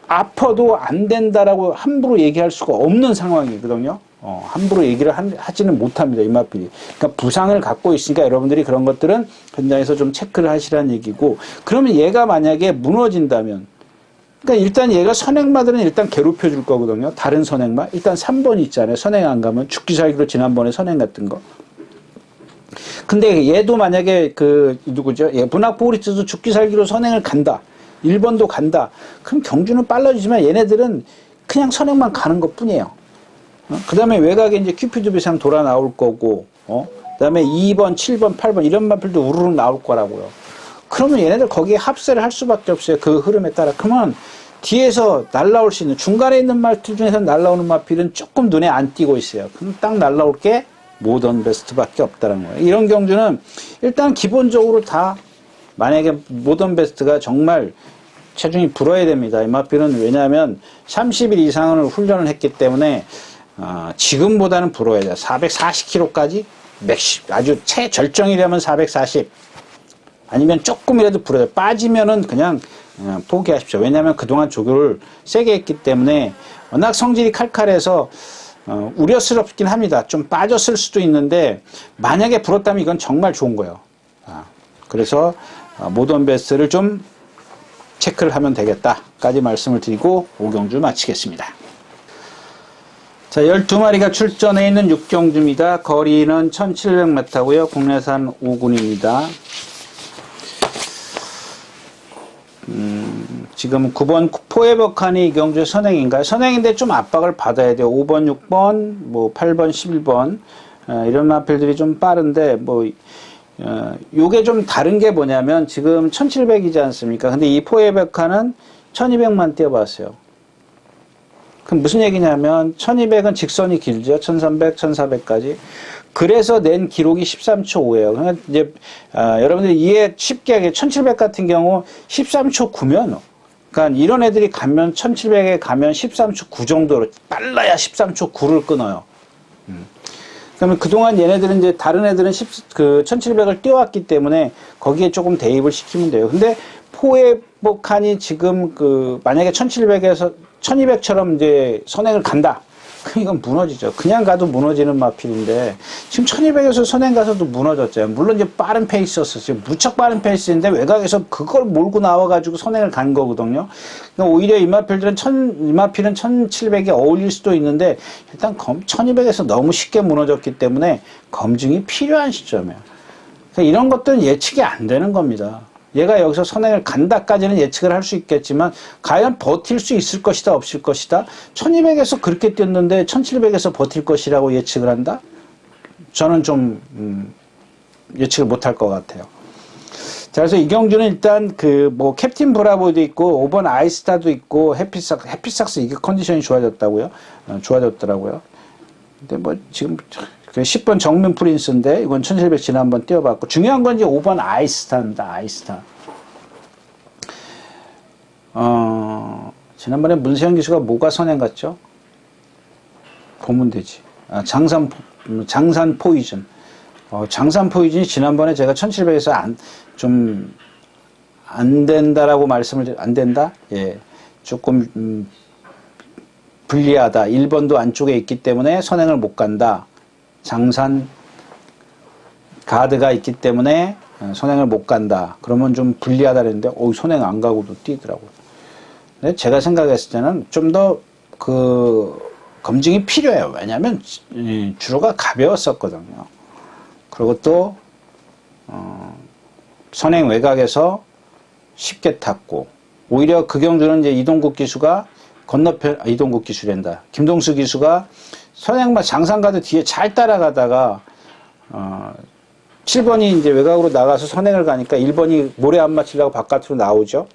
아파도 안 된다라고 함부로 얘기할 수가 없는 상황이거든요. 함부로 얘기를 하지는 못합니다. 이 마필이. 그러니까 부상을 갖고 있으니까 여러분들이 그런 것들은 현장에서 좀 체크를 하시라는 얘기고, 그러면 얘가 만약에 무너진다면, 그러니까 일단 얘가 선행마들은 일단 괴롭혀 줄 거거든요. 다른 선행마. 일단 3번 있잖아요. 선행 안 가면 죽기 살기로 지난번에 선행 같은 거. 근데 얘도 만약에 누구죠? 문학보리츠도 죽기 살기로 선행을 간다. 1번도 간다. 그럼 경주는 빨라지지만 얘네들은 그냥 선행만 가는 것 뿐이에요. 그 다음에 외곽에 이제 큐피드 비상 돌아 나올 거고, 그 다음에 2번, 7번, 8번 이런 마필도 우르르 나올 거라고요. 그러면 얘네들 거기에 합세를 할 수밖에 없어요. 그 흐름에 따라. 그러면 뒤에서 날라올 수 있는, 중간에 있는 마필 중에서 날라오는 마필은 조금 눈에 안 띄고 있어요. 그럼 딱 날라올 게 모던 베스트밖에 없다는 거예요. 이런 경주는 일단 기본적으로 다 만약에 모던 베스트가 정말 체중이 불어야 됩니다. 이 마필은 왜냐하면 30일 이상을 훈련을 했기 때문에 지금보다는 불어야 돼요. 440kg까지 아주 최절정이라면 440 아니면 조금이라도 불어요. 빠지면은 그냥 포기하십시오. 왜냐하면 그동안 조교를 세게 했기 때문에 워낙 성질이 칼칼해서 우려스럽긴 합니다. 좀 빠졌을 수도 있는데 만약에 불었다면 이건 정말 좋은 거예요. 그래서 모던 베스트를 좀 체크를 하면 되겠다까지 말씀을 드리고 5경주 마치겠습니다. 자, 12마리가 출전해 있는 6경주입니다. 거리는 1700m고요. 국내산 5군입니다. 지금 9번 포에버칸이 이 경주의 선행인가요? 선행인데 좀 압박을 받아야 돼요. 5번, 6번, 뭐 8번, 11번 이런 마필들이 좀 빠른데 요게 좀 다른 게 뭐냐면 지금 1700이지 않습니까? 근데 이 포에버칸은 1200만 뛰어봤어요. 그럼 무슨 얘기냐면 1200은 직선이 길죠. 1300, 1400까지. 그래서 낸 기록이 13초 5예요. 그러니까 이제 여러분들이 이해 쉽게 하게 1700 같은 경우 13초 9면 그러니까 이런 애들이 가면 1700에 가면 13초 9 정도로 빨라야 13초 9를 끊어요. 그러면 그동안 얘네들은 이제 다른 애들은 1700을 띄워왔기 때문에 거기에 조금 대입을 시키면 돼요. 근데 포회복한이 지금 만약에 1700에서 1200처럼 이제 선행을 간다. 그럼 이건 무너지죠. 그냥 가도 무너지는 마필인데 지금 1200에서 선행 가서도 무너졌잖아요. 물론 이제 빠른 페이스였었어요. 무척 빠른 페이스인데 외곽에서 그걸 몰고 나와가지고 선행을 간 거거든요. 그러니까 오히려 이 마필은 1700에 어울릴 수도 있는데 일단 1200에서 너무 쉽게 무너졌기 때문에 검증이 필요한 시점이에요. 그러니까 이런 것들은 예측이 안 되는 겁니다. 얘가 여기서 선행을 간다까지는 예측을 할 수 있겠지만 과연 버틸 수 있을 것이다 없을 것이다. 1200에서 그렇게 뛰었는데 1700에서 버틸 것이라고 예측을 한다? 저는 좀 예측을 못할 것 같아요. 자, 그래서 이경주는 일단 캡틴 브라보도 있고 5번 아이스타도 있고 해피삭스 이게 컨디션이 좋아졌다고요? 좋아졌더라고요. 근데 뭐 지금 10번 정면 프린스인데 이건 1700 지난번 띄워봤고 중요한 건 이제 5번 아이스타입니다. 아이스타. 지난번에 문세영 기수가 뭐가 선행 같죠? 보면 되지. 장산 포이즌. 장산 포이즌이 지난번에 제가 1700에서 안 된다라고 안 된다? 예. 조금 불리하다. 1번도 안쪽에 있기 때문에 선행을 못 간다. 장산 가드가 있기 때문에 선행을 못 간다. 그러면 좀 불리하다 그랬는데 선행 안 가고도 뛰더라고요. 근데 제가 생각했을 때는 좀 더 검증이 필요해요. 왜냐하면 주로가 가벼웠었거든요. 그리고 또 선행 외곽에서 쉽게 탔고 오히려 그 경주는 이제 이동국 기수가 이동국 기수랜다. 김동수 기수가 선행만 장산가드 뒤에 잘 따라가다가 7번이 이제 외곽으로 나가서 선행을 가니까 1번이 모래 안 맞추려고 바깥으로 나오죠.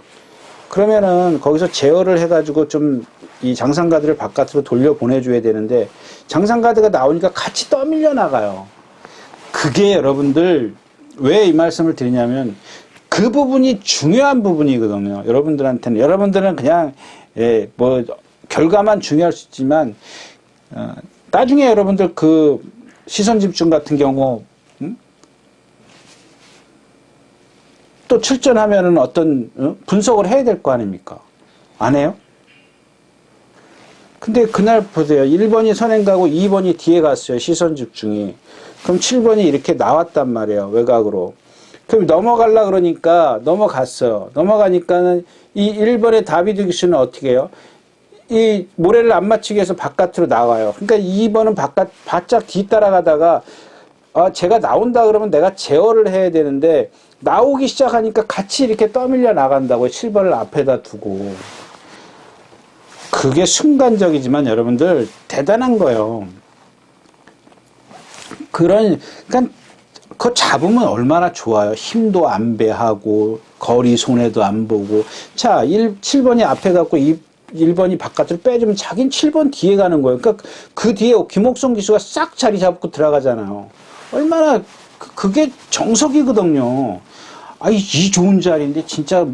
그러면은 거기서 제어를 해가지고 좀 이 장산가드를 바깥으로 돌려 보내줘야 되는데 장산가드가 나오니까 같이 떠밀려 나가요. 그게 여러분들 왜 이 말씀을 드리냐면 그 부분이 중요한 부분이거든요. 여러분들은 그냥 뭐 결과만 중요할 수 있지만 나중에 여러분들 시선 집중 같은 경우 또 출전하면은 어떤 분석을 해야 될 거 아닙니까? 안 해요? 근데 그날 보세요. 1번이 선행 가고 2번이 뒤에 갔어요. 시선 집중이. 그럼 7번이 이렇게 나왔단 말이에요. 외곽으로. 그럼 넘어가려 그러니까 넘어갔어요. 넘어가니까는 이 1번의 다비드 기수는 어떻게 해요? 이 모래를 안 맞추기 위해서 바깥으로 나와요. 그러니까 2번은 바짝 뒤따라가다가 제가 나온다 그러면 내가 제어를 해야 되는데 나오기 시작하니까 같이 이렇게 떠밀려 나간다고요. 7번을 앞에다 두고. 그게 순간적이지만 여러분들 대단한 거예요. 그러니까 그거 잡으면 얼마나 좋아요. 힘도 안 배하고 거리 손해도 안 보고. 자, 7번이 앞에 갖고 1번이 바깥으로 빼주면 자긴 7번 뒤에 가는 거예요. 그러니까 그 뒤에 김옥성 기수가 싹 자리 잡고 들어가잖아요. 얼마나 그게 정석이거든요. 이 좋은 자리인데 진짜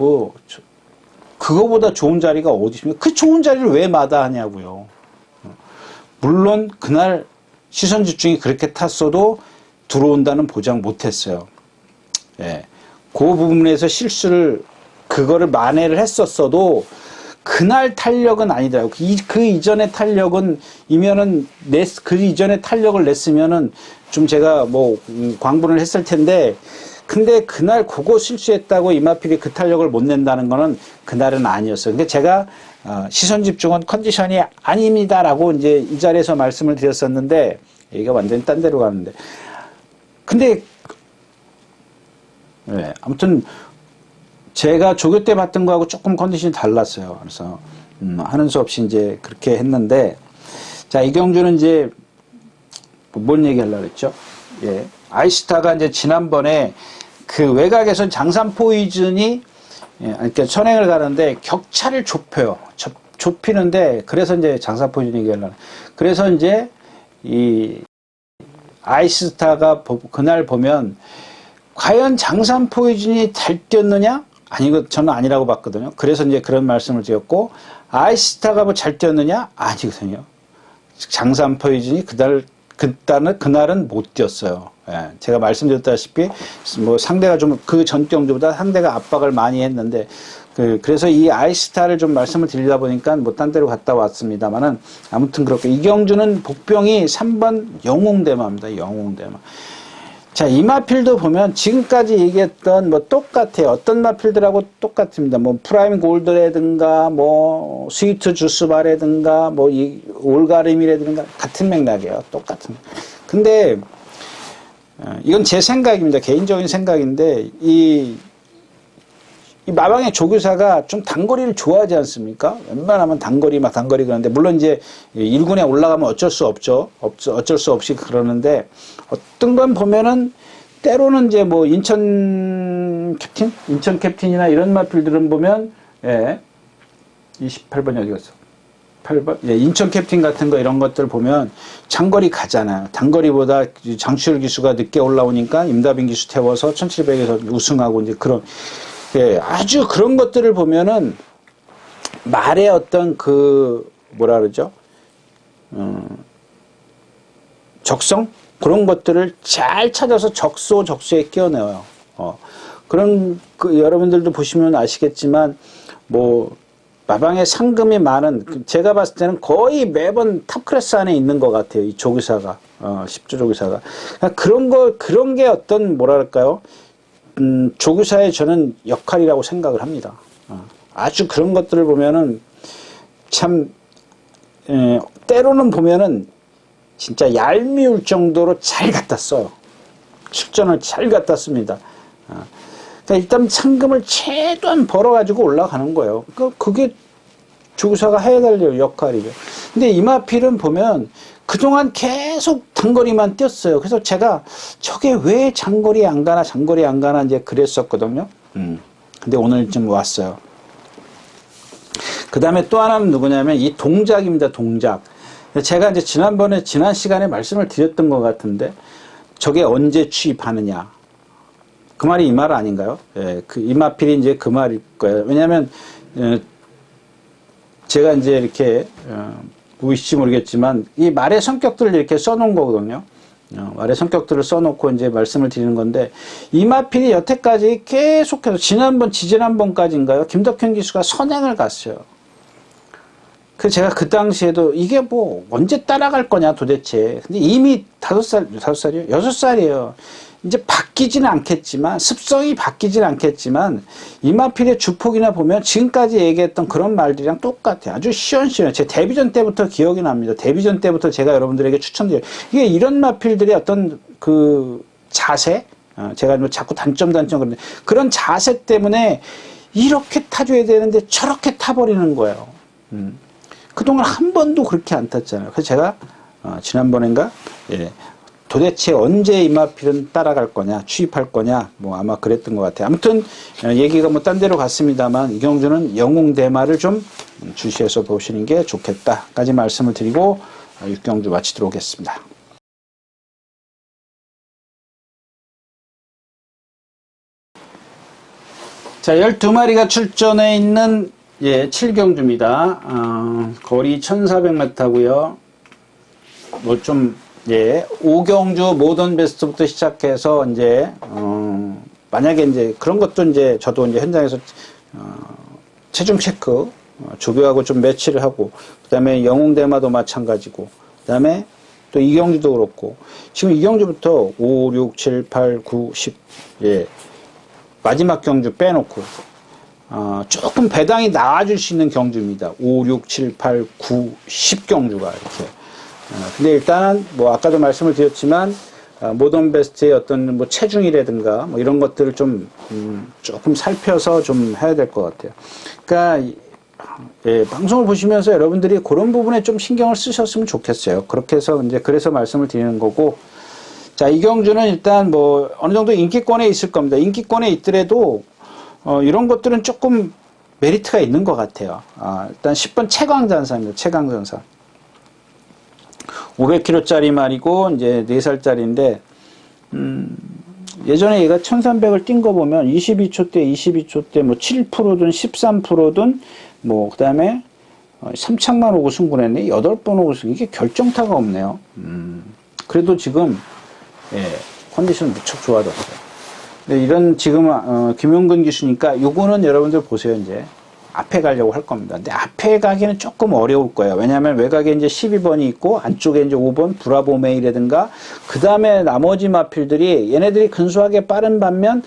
그거보다 좋은 자리가 어디 있습니까? 그 좋은 자리를 왜 마다하냐고요. 물론 그날 시선 집중이 그렇게 탔어도 들어온다는 보장 못했어요. 예. 그 부분에서 그거를 만회를 했었어도 그날 탄력은 아니더라고요. 그 이전의 탄력은 그 이전의 탄력을 냈으면은 좀 제가 광분을 했을 텐데 근데 그날 그거 실수했다고 이마필이 그 탄력을 못 낸다는 거는 그날은 아니었어요. 근데 제가 시선 집중은 컨디션이 아닙니다라고 이제 이 자리에서 말씀을 드렸었는데 얘가 완전히 딴 데로 가는데 근데 아무튼 제가 조교 때 봤던 거하고 조금 컨디션이 달랐어요. 그래서 하는 수 없이 이제 그렇게 했는데 자 이경주는 이제 뭔 얘기 하려고 했죠? 예. 아이스타가 이제 지난번에 그 외곽에서 장산 포이즌이 그러니까 선행을 가는데 격차를 좁혀요. 좁히는데 그래서 이제 장산 포이즌 얘기하려고. 그래서 이제 이 아이스타가 그날 보면 과연 장산 포이즌이 잘 뛰었느냐? 아니, 저는 아니라고 봤거든요. 그래서 이제 그런 말씀을 드렸고, 아이스타가 뭐 잘 뛰었느냐? 아니거든요. 장산 포이즌이 그날은 못 뛰었어요. 예, 제가 말씀드렸다시피, 뭐 상대가 좀 그 전 경주보다 상대가 압박을 많이 했는데, 그래서 이 아이스타를 좀 말씀을 드리다 보니까 뭐 딴 데로 갔다 왔습니다만은, 아무튼 그렇게. 이경주는 복병이 3번 영웅대마입니다. 영웅대마. 자, 이 마필도 보면 지금까지 얘기했던 뭐 똑같아요. 어떤 마필들하고 똑같습니다. 뭐 프라임 골드라든가 뭐 스위트 주스바라든가 뭐 이 올가름이라든가 같은 맥락이에요. 똑같은. 근데 이건 제 생각입니다. 개인적인 생각인데 이 마방의 조교사가 좀 단거리를 좋아하지 않습니까? 웬만하면 단거리 그러는데, 물론 이제 1군에 올라가면 어쩔 수 없죠. 어쩔 수 없이 그러는데, 어떤 건 보면은, 때로는 이제 뭐 인천 캡틴이나 이런 마필들은 보면, 예, 28번 어디 갔어? 8번? 예, 인천 캡틴 같은 거 이런 것들 보면 장거리 가잖아요. 단거리보다 장추열 기수가 늦게 올라오니까 임다빈 기수 태워서 1700에서 우승하고 이제 그런, 예, 아주 그런 것들을 보면은 말의 어떤 뭐라 그러죠? 적성? 그런 것들을 잘 찾아서 적소에 끼워내요. 그런, 여러분들도 보시면 아시겠지만, 뭐, 마방에 상금이 많은, 제가 봤을 때는 거의 매번 탑 클래스 안에 있는 것 같아요. 이 조교사가, 10조 조교사가. 그런 게 어떤, 뭐랄까요? 조교사의 저는 역할이라고 생각을 합니다. 아주 그런 것들을 보면은 참, 때로는 보면은 진짜 얄미울 정도로 잘 갖다 써요. 축전을 잘 갖다 씁니다. 그러니까 일단 상금을 최대한 벌어가지고 올라가는 거예요. 그게 조교사가 해야 될 역할이죠. 근데 이마필은 보면 그동안 계속 단거리만 뛰었어요. 그래서 제가 저게 왜 장거리 안 가나 이제 그랬었거든요. 근데 오늘 좀 왔어요. 그 다음에 또 하나는 누구냐면 이 동작입니다. 동작. 제가 이제 지난 시간에 말씀을 드렸던 것 같은데, 저게 언제 취입하느냐. 그 말이 이 말 아닌가요? 예, 이마필이 이제 그 말일 거예요. 왜냐면, 제가 이제 이렇게, 보이실지 모르겠지만, 이 말의 성격들을 이렇게 써놓은 거거든요. 말의 성격들을 써놓고 이제 말씀을 드리는 건데, 이마필이 여태까지 계속해서 지지난번까지인가요? 김덕현 기수가 선행을 갔어요. 제가 그 당시에도 이게 뭐 언제 따라갈 거냐 도대체. 근데 이미 5살이요? 6살이에요. 이제 바뀌지는 않겠지만, 습성이 바뀌지는 않겠지만, 이마필의 주폭이나 보면 지금까지 얘기했던 그런 말들이랑 똑같아요. 아주 시원시원해요. 제 데뷔전 때부터 기억이 납니다. 데뷔전 때부터 제가 여러분들에게 추천드려요. 이게 이런 마필들의 어떤 자세? 제가 뭐 자꾸 단점 그러는데, 그런 자세 때문에 이렇게 타줘야 되는데 저렇게 타버리는 거예요. 그동안 한 번도 그렇게 안 탔잖아요. 그래서 제가, 지난번인가? 예. 도대체 언제 이마필은 따라갈 거냐, 취입할 거냐, 뭐 아마 그랬던 것 같아요. 아무튼, 얘기가 뭐 딴 데로 갔습니다만, 이경주는 영웅대마를 좀 주시해서 보시는 게 좋겠다까지 말씀을 드리고, 6경주 마치도록 하겠습니다. 자, 12마리가 출전해 있는 7경주입니다. 거리 1400m고요. 뭐 좀, 5경주 모던 베스트부터 시작해서 이제 만약에 이제 그런 것도 이제 저도 이제 현장에서 체중 체크 조교하고 좀 매치를 하고, 그다음에 영웅대마도 마찬가지고, 그다음에 또 이경주도 그렇고, 지금 이경주부터 5, 6, 7, 8, 9, 10 마지막 경주 빼놓고 조금 배당이 나아질 수 있는 경주입니다. 5, 6, 7, 8, 9, 10 경주가 이렇게. 근데 일단 뭐 아까도 말씀을 드렸지만 모던 베스트의 어떤 뭐 체중이라든가 뭐 이런 것들을 좀 조금 살펴서 좀 해야 될 것 같아요. 그러니까 방송을 보시면서 여러분들이 그런 부분에 좀 신경을 쓰셨으면 좋겠어요. 그렇게 해서 이제 그래서 말씀을 드리는 거고. 자, 이경주는 일단 뭐 어느 정도 인기권에 있을 겁니다. 인기권에 있더라도 이런 것들은 조금 메리트가 있는 것 같아요. 일단 10번 최강전사입니다. 최강전사. 500kg짜리 말이고 이제 4살짜리인데 예전에 얘가 1300을 뛴 거 보면 22초 때 뭐 7%든 13%든 뭐 그 다음에 3창만 오고 승부했네. 8번 오고 승부. 이게 결정타가 없네요. 그래도 지금 예, 컨디션 무척 좋아졌어요. 근데 이런 지금 김용근 기수니까 요거는 여러분들 보세요. 이제 앞에 가려고 할 겁니다. 근데 앞에 가기는 조금 어려울 거예요. 왜냐하면 외곽에 이제 12번이 있고 안쪽에 이제 5번 브라보 메이라든가 그 다음에 나머지 마필들이 얘네들이 근소하게 빠른 반면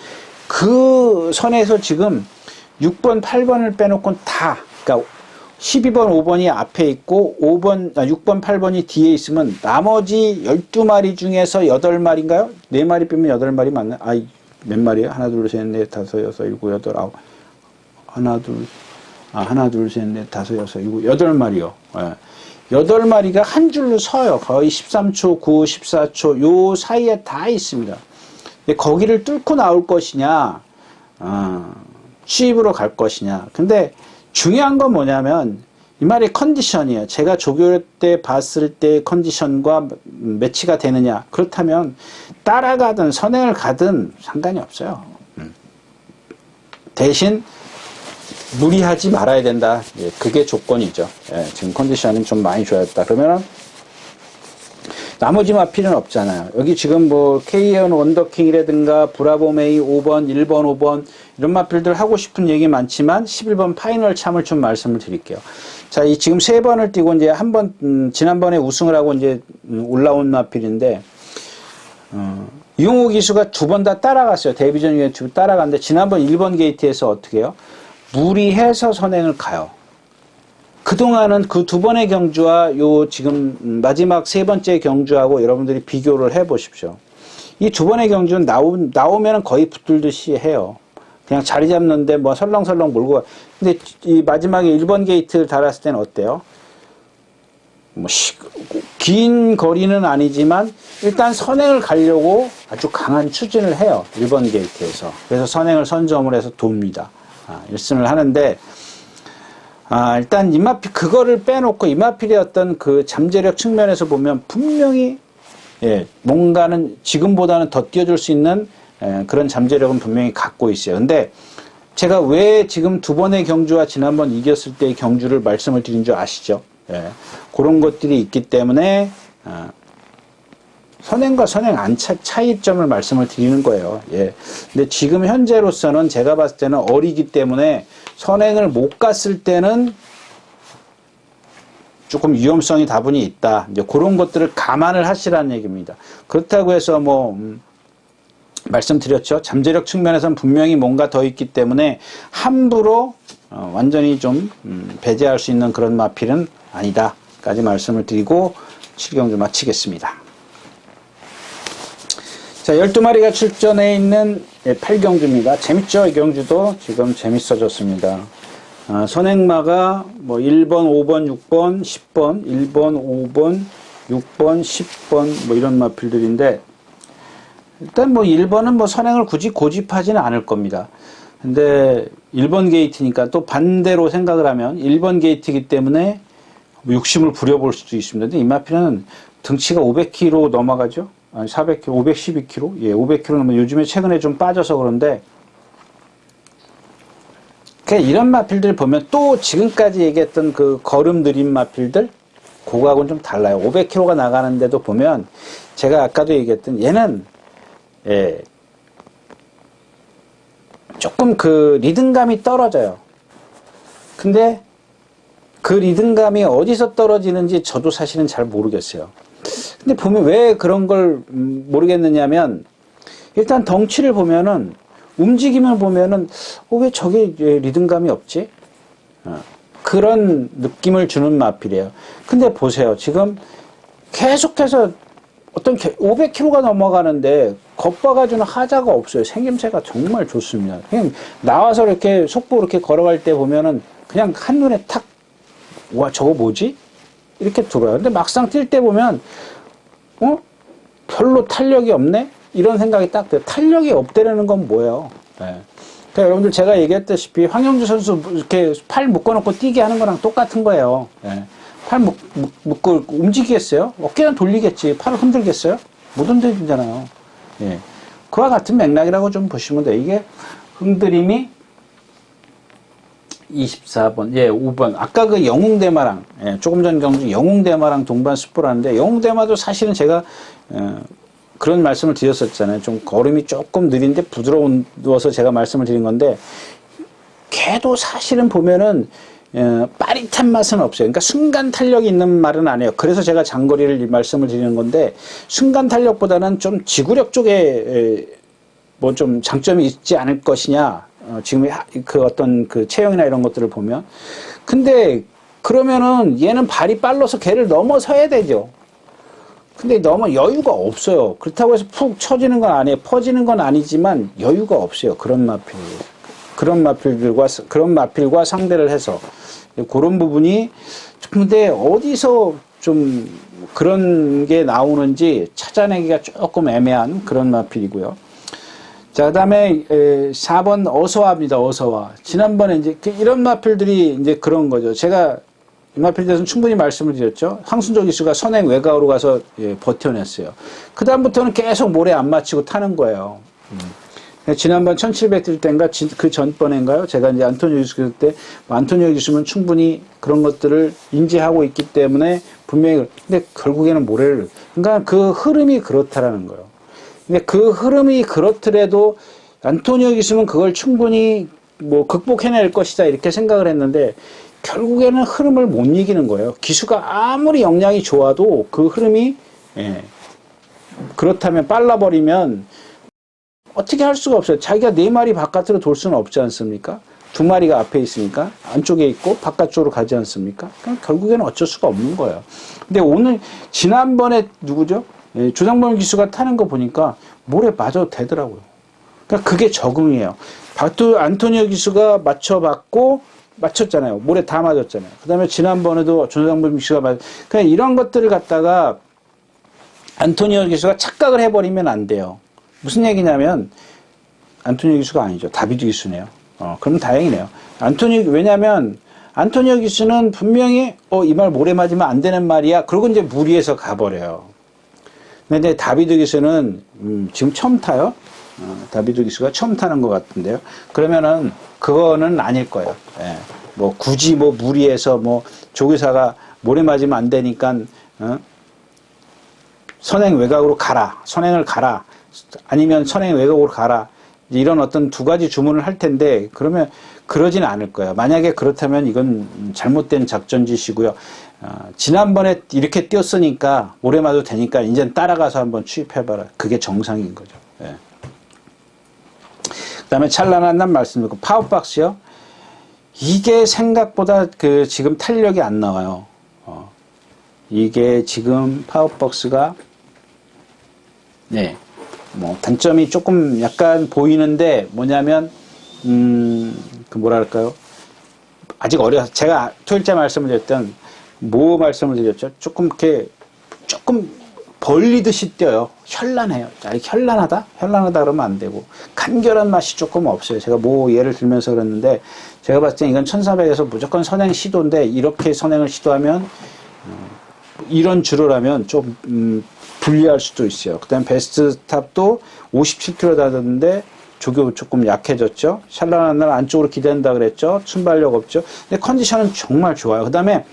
그 선에서 지금 6번, 8번을 빼놓고는 다 그러니까 12번, 5번이 앞에 있고 6번, 8번이 뒤에 있으면 나머지 12마리 중에서 8마리인가요? 4마리 빼면 8마리 맞나? 몇 마리야? 하나, 둘, 셋, 넷, 다섯, 여섯, 일곱, 여덟, 아홉. 하나, 둘, 셋, 넷, 다섯, 여섯, 일곱, 8마리요. 예. 8마리가 한 줄로 서요. 거의 13초, 9, 14초, 요 사이에 다 있습니다. 근데 거기를 뚫고 나올 것이냐, 취입으로 갈 것이냐. 근데 중요한 건 뭐냐면, 이 말이 컨디션이에요. 제가 조교 때 봤을 때 컨디션과 매치가 되느냐. 그렇다면 따라가든 선행을 가든 상관이 없어요. 대신 무리하지 말아야 된다. 예, 그게 조건이죠. 예, 지금 컨디션은 좀 많이 좋아졌다. 그러면은 나머지 마필은 없잖아요. 여기 지금 뭐 K-1 원더킹이라든가 브라보메이 5번, 1번, 5번 이런 마필들 하고 싶은 얘기 많지만 11번 파이널 참을 좀 말씀을 드릴게요. 자, 이 지금 3번을 뛰고 이제 지난번에 우승을 하고 이제 올라온 마필인데 이용호 기수가 2번 다 따라갔어요. 데뷔전 유튜브 따라갔는데 지난번 1번 게이트에서 어떻게 해요? 무리해서 선행을 가요. 그동안은 그 2번의 경주와 요 지금 마지막 3번째 경주하고 여러분들이 비교를 해 보십시오. 이 2번의 경주는 나오면은 거의 붙들듯이 해요. 그냥 자리 잡는데 뭐 설렁설렁 몰고 가. 근데 이 마지막에 1번 게이트를 달았을 때는 어때요? 뭐 긴 거리는 아니지만 일단 선행을 가려고 아주 강한 추진을 해요. 1번 게이트에서. 그래서 선행을 선점을 해서 돕니다. 1승을 하는데 일단 이마필 그거를 빼놓고 이마필의 어떤 그 잠재력 측면에서 보면 분명히 뭔가는 지금보다는 더 뛰어줄 수 있는 그런 잠재력은 분명히 갖고 있어요. 근데 제가 왜 지금 2번의 경주와 지난번 이겼을 때의 경주를 말씀을 드린 줄 아시죠? 그런 것들이 있기 때문에 선행과 선행 안 차이점을 말씀을 드리는 거예요. 근데 지금 현재로서는 제가 봤을 때는 어리기 때문에 선행을 못 갔을 때는 조금 위험성이 다분히 있다. 이제 그런 것들을 감안을 하시라는 얘기입니다. 그렇다고 해서 말씀드렸죠. 잠재력 측면에서는 분명히 뭔가 더 있기 때문에 함부로 완전히 좀 배제할 수 있는 그런 마필은 아니다.까지 말씀을 드리고 7경주 마치겠습니다. 자, 12마리가 출전해 있는 8경주입니다. 재밌죠? 이 경주도 지금 재밌어졌습니다. 선행마가 1번, 5번, 6번, 10번, 1번, 5번, 6번, 10번 이런 마필들인데 일단 1번은 선행을 굳이 고집하지는 않을 겁니다. 근데 1번 게이트니까 또 반대로 생각을 하면 1번 게이트이기 때문에 욕심을 부려볼 수도 있습니다. 근데 이 마필은 등치가 500kg 넘어가죠? 아니 400kg, 512kg? 500kg 넘어. 요즘에 최근에 좀 빠져서 그런데 이런 마필들 보면 또 지금까지 얘기했던 그 걸음 느린 마필들 그거하고는 좀 달라요. 500kg가 나가는데도 보면 제가 아까도 얘기했던 얘는 조금 그 리듬감이 떨어져요. 근데 그 리듬감이 어디서 떨어지는지 저도 사실은 잘 모르겠어요. 근데 보면 왜 그런 걸 모르겠느냐면 일단 덩치를 보면은 움직임을 보면은 왜 저게 리듬감이 없지? 그런 느낌을 주는 마필이에요. 근데 보세요. 지금 계속해서 어떤 500kg가 넘어가는데 겉바가지는 하자가 없어요. 생김새가 정말 좋습니다. 그냥 나와서 이렇게 속보 이렇게 걸어갈 때 보면은 그냥 한눈에 탁, 와, 저거 뭐지? 이렇게 들어요. 근데 막상 뛸 때 보면, 별로 탄력이 없네? 이런 생각이 딱 들어요. 탄력이 없다는 건 뭐예요? 그러니까 여러분들 제가 얘기했다시피 황영주 선수 이렇게 팔 묶어놓고 뛰게 하는 거랑 똑같은 거예요. 팔 묶고 움직이겠어요? 어깨는 돌리겠지. 팔을 흔들겠어요? 못 흔들잖아요. 그와 같은 맥락이라고 좀 보시면 돼요. 이게 흥드림이 24번, 예, 5번. 아까 그 영웅대마랑, 예, 조금 전 경주 영웅대마랑 동반 숯불하는데, 영웅대마도 사실은 제가, 그런 말씀을 드렸었잖아요. 좀 걸음이 조금 느린데 부드러워서 제가 말씀을 드린 건데, 걔도 사실은 보면은, 빠릿한 맛은 없어요. 그러니까 순간 탄력이 있는 말은 아니에요. 그래서 제가 장거리를 말씀을 드리는 건데, 순간 탄력보다는 좀 지구력 쪽에, 뭐 좀 장점이 있지 않을 것이냐. 지금 그 어떤 그 체형이나 이런 것들을 보면. 근데 그러면은 얘는 발이 빨라서 걔를 넘어서야 되죠. 근데 너무 여유가 없어요. 그렇다고 해서 푹 쳐지는 건 아니에요. 퍼지는 건 아니지만 여유가 없어요. 그런 마필과 상대를 해서. 그런 부분이, 근데 어디서 좀 그런 게 나오는지 찾아내기가 조금 애매한 그런 마필이고요. 자, 그 다음에 4번 어서와입니다. 어서와. 지난번에 이제 이런 마필들이 이제 그런 거죠. 제가 이 마필에 대해서는 충분히 말씀을 드렸죠. 황순조 기수가 선행 외곽으로 가서 버텨냈어요. 그 다음부터는 계속 모래 안 맞히고 타는 거예요. 지난번 1700 뛸 때인가 그 전번인가요? 제가 이제 안토니오 기수 때 안토니오 기수는 충분히 그런 것들을 인지하고 있기 때문에 분명히 근데 결국에는 모래를 그러니까 그 흐름이 그렇다라는 거예요. 근데 그 흐름이 그렇더라도 안토니오 기수는 그걸 충분히 뭐 극복해낼 것이다 이렇게 생각을 했는데 결국에는 흐름을 못 이기는 거예요. 기수가 아무리 역량이 좋아도 그 흐름이 그렇다면 빨라버리면 어떻게 할 수가 없어요. 자기가 4마리 바깥으로 돌 수는 없지 않습니까? 2마리가 앞에 있으니까 안쪽에 있고 바깥쪽으로 가지 않습니까? 그럼 결국에는 어쩔 수가 없는 거예요. 근데 오늘 지난번에 누구죠? 조상범 기수가 타는 거 보니까 모래 맞아도 되더라고요. 그러니까 그게 적응이에요. 안토니오 기수가 맞췄잖아요. 모래 다 맞았잖아요. 그 다음에 지난번에도 조상범 기수가 그냥 이런 것들을 갖다가 안토니오 기수가 착각을 해버리면 안 돼요. 무슨 얘기냐면 안토니오 기수가 아니죠. 다비드 기수네요. 그럼 다행이네요. 왜냐면 안토니오 기수는 분명히 이 말 모래 맞으면 안 되는 말이야. 그러고 이제 무리해서 가버려요. 근데 다비드 기수는 지금 처음 타요. 다비드 기수가 처음 타는 것 같은데요. 그러면은 그거는 아닐 거예요. 예. 뭐 굳이 뭐 무리해서 뭐 조교사가 모래 맞으면 안 되니까 선행 외곽으로 가라. 선행을 가라. 아니면 선행 외곽으로 가라. 이런 어떤 두 가지 주문을 할 텐데 그러면 그러진 않을 거예요. 만약에 그렇다면 이건 잘못된 작전짓이고요. 지난번에 이렇게 뛰었으니까 모래 맞아도 되니까 이제 따라가서 한번 추입해봐라. 그게 정상인 거죠. 예. 그 다음에 찬란한 말씀드리고 파워박스요. 이게 생각보다 지금 탄력이 안 나와요. 이게 지금 파워박스가 뭐 단점이 조금 약간 보이는데 뭐냐면 뭐랄까요? 아직 어려서 제가 토요일째 말씀을 드렸던 말씀을 드렸죠. 조금 벌리듯이 뛰어요. 현란해요. 현란하다 그러면 안 되고 간결한 맛이 조금 없어요. 제가 예를 들면서 그랬는데 제가 봤을 때 이건 1400에서 무조건 선행 시도인데 이렇게 선행을 시도하면 이런 주로라면 좀 불리할 수도 있어요. 그 다음에 베스트 스탑도 57km 닿았는데 조교 조금 약해졌죠. 샬란한 날 안쪽으로 기댄다 그랬죠. 순발력 없죠. 근데 컨디션은 정말 좋아요. 그 다음에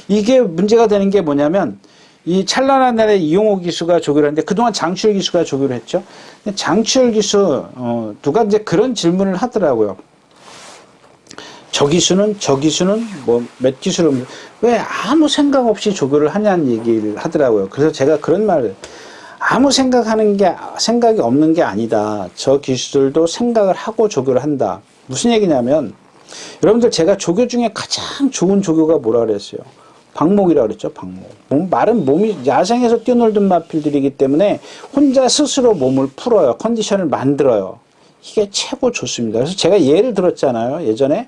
이게 문제가 되는 게 뭐냐면 이 찬란한 날에 이용호 기수가 조교를 했는데 그동안 장추열 기수가 조교를 했죠. 근데 장추열 기수 누가 이제 그런 질문을 하더라고요. 저 기수는 몇 기수는 왜 아무 생각 없이 조교를 하냐는 얘기를 하더라고요. 그래서 제가 그런 말을 아무 생각이 없는 게 아니다. 저 기수들도 생각을 하고 조교를 한다. 무슨 얘기냐면 여러분들 제가 조교 중에 가장 좋은 조교가 뭐라 그랬어요? 방목이라고 그랬죠. 방목. 말은 몸이 야생에서 뛰어놀던 마필들이기 때문에 혼자 스스로 몸을 풀어요. 컨디션을 만들어요. 이게 최고 좋습니다. 그래서 제가 예를 들었잖아요. 예전에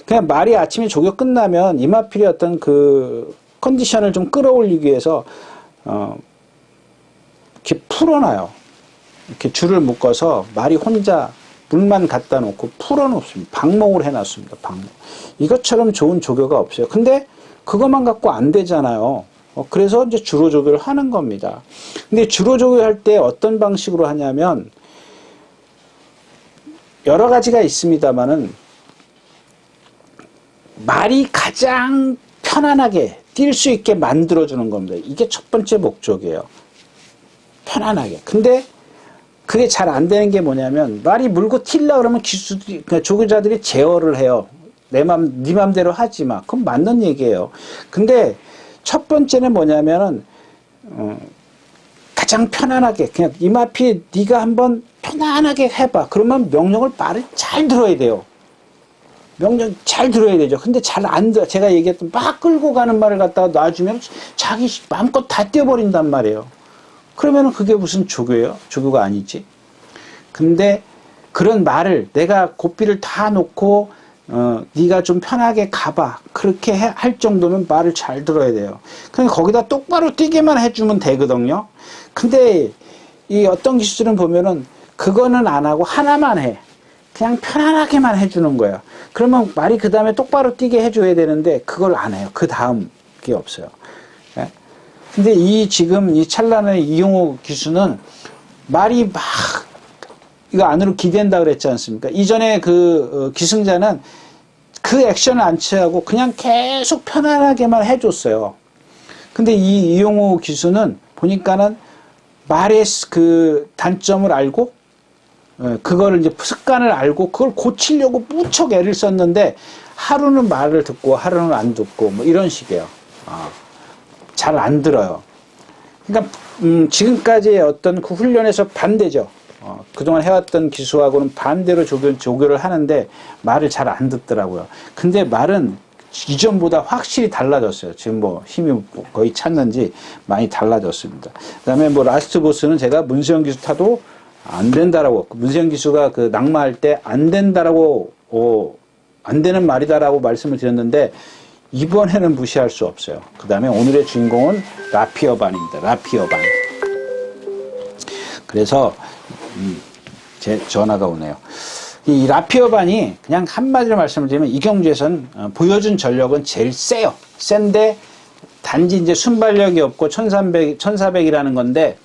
그냥 말이 아침에 조교 끝나면 이마필의 어떤 그 컨디션을 좀 끌어올리기 위해서 이렇게 풀어놔요. 이렇게 줄을 묶어서 말이 혼자 물만 갖다 놓고 풀어놓습니다. 방목을 해놨습니다. 방목. 이것처럼 좋은 조교가 없어요. 근데 그것만 갖고 안 되잖아요. 그래서 이제 주로 조교를 하는 겁니다. 근데 주로 조교할 때 어떤 방식으로 하냐면 여러 가지가 있습니다만은 말이 가장 편안하게 뛸 수 있게 만들어주는 겁니다. 이게 첫 번째 목적이에요. 편안하게. 근데 그게 잘 안 되는 게 뭐냐면 말이 물고 튈라 그러면 그러니까 조교자들이 제어를 해요. 네 맘대로 하지 마. 그건 맞는 얘기예요. 근데 첫 번째는 뭐냐면은 가장 편안하게 그냥 이마피 네가 한번 편안하게 해봐. 그러면 명령을 말을 잘 들어야 돼요. 명령 잘 들어야 되죠. 근데 잘 안 들어. 제가 얘기했던 막 끌고 가는 말을 갖다가 놔주면 자기 마음껏 다 떼어버린단 말이에요. 그러면 그게 무슨 조교예요? 조교가 아니지. 근데 그런 말을 내가 고삐를 다 놓고 네가 좀 편하게 가봐. 그렇게 할 정도면 말을 잘 들어야 돼요. 그냥 거기다 똑바로 뛰게만 해주면 되거든요. 근데 이 어떤 기술은 보면은 그거는 안 하고 하나만 해. 그냥 편안하게만 해주는 거야. 그러면 말이 그 다음에 똑바로 뛰게 해줘야 되는데 그걸 안 해요. 그 다음 게 없어요. 예? 근데 지금 이 찰나의 이용호 기수는 말이 막 이거 안으로 기댄다 그랬지 않습니까? 이전에 그 기승자는 그 액션을 안 취하고 그냥 계속 편안하게만 해줬어요. 근데 이 이용호 기수는 보니까는 말의 그 단점을 알고 그거를 이제 습관을 알고 그걸 고치려고 무척 애를 썼는데 하루는 말을 듣고 하루는 안 듣고 뭐 이런 식이에요. 잘 안 들어요. 그러니까 지금까지의 어떤 그 훈련에서 반대죠. 그동안 해왔던 기수하고는 반대로 조교를 하는데 말을 잘 안 듣더라고요. 근데 말은 이전보다 확실히 달라졌어요. 지금 뭐 힘이 거의 찼는지 많이 달라졌습니다. 그 다음에 뭐 라스트 보스는 제가 문세영 기수 타도 안 된다라고, 문세영 기수가 그 낙마할 때 안 된다라고, 안 되는 말이다라고 말씀을 드렸는데, 이번에는 무시할 수 없어요. 그 다음에 오늘의 주인공은 라피어반입니다. 라피어반. 그래서, 제 전화가 오네요. 이 라피어반이 그냥 한마디로 말씀을 드리면 이 경주에선 보여준 전력은 제일 세요. 센데, 단지 이제 순발력이 없고 1400이라는 건데,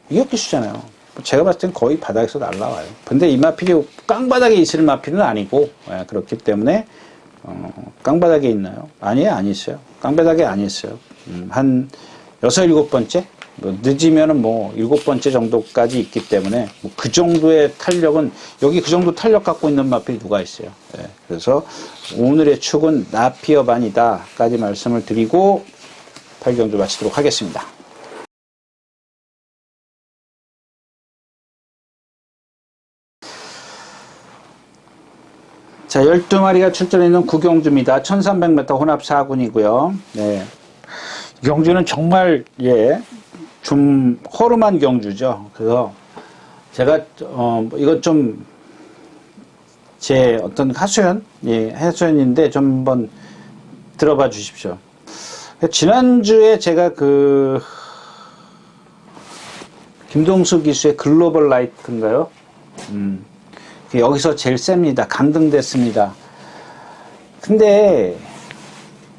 이역기수잖아요. 제가 봤을 땐 거의 바닥에서 날라와요. 근데 이 마필이 깡바닥에 있을 마필은 아니고, 그렇기 때문에, 깡바닥에 있나요? 아니에요, 안 있어요. 깡바닥에 안 있어요. 한 6, 7번째? 뭐 늦으면은 뭐 7번째 정도까지 있기 때문에, 뭐 그 정도의 탄력은, 여기 그 정도 탄력 갖고 있는 마필이 누가 있어요. 그래서 오늘의 축은 라피어반이다까지 말씀을 드리고, 8경주 마치도록 하겠습니다. 자, 12마리가 출전해 있는 구경주입니다. 1300m 혼합 4군이고요. 네. 이 경주는 정말, 좀 허름한 경주죠. 그래서 제가, 이것 좀, 제 어떤 하소연, 하소연인데 좀 한번 들어봐 주십시오. 지난주에 제가 김동수 기수의 글로벌 라이트인가요? 여기서 제일 셉니다. 강등됐습니다. 근데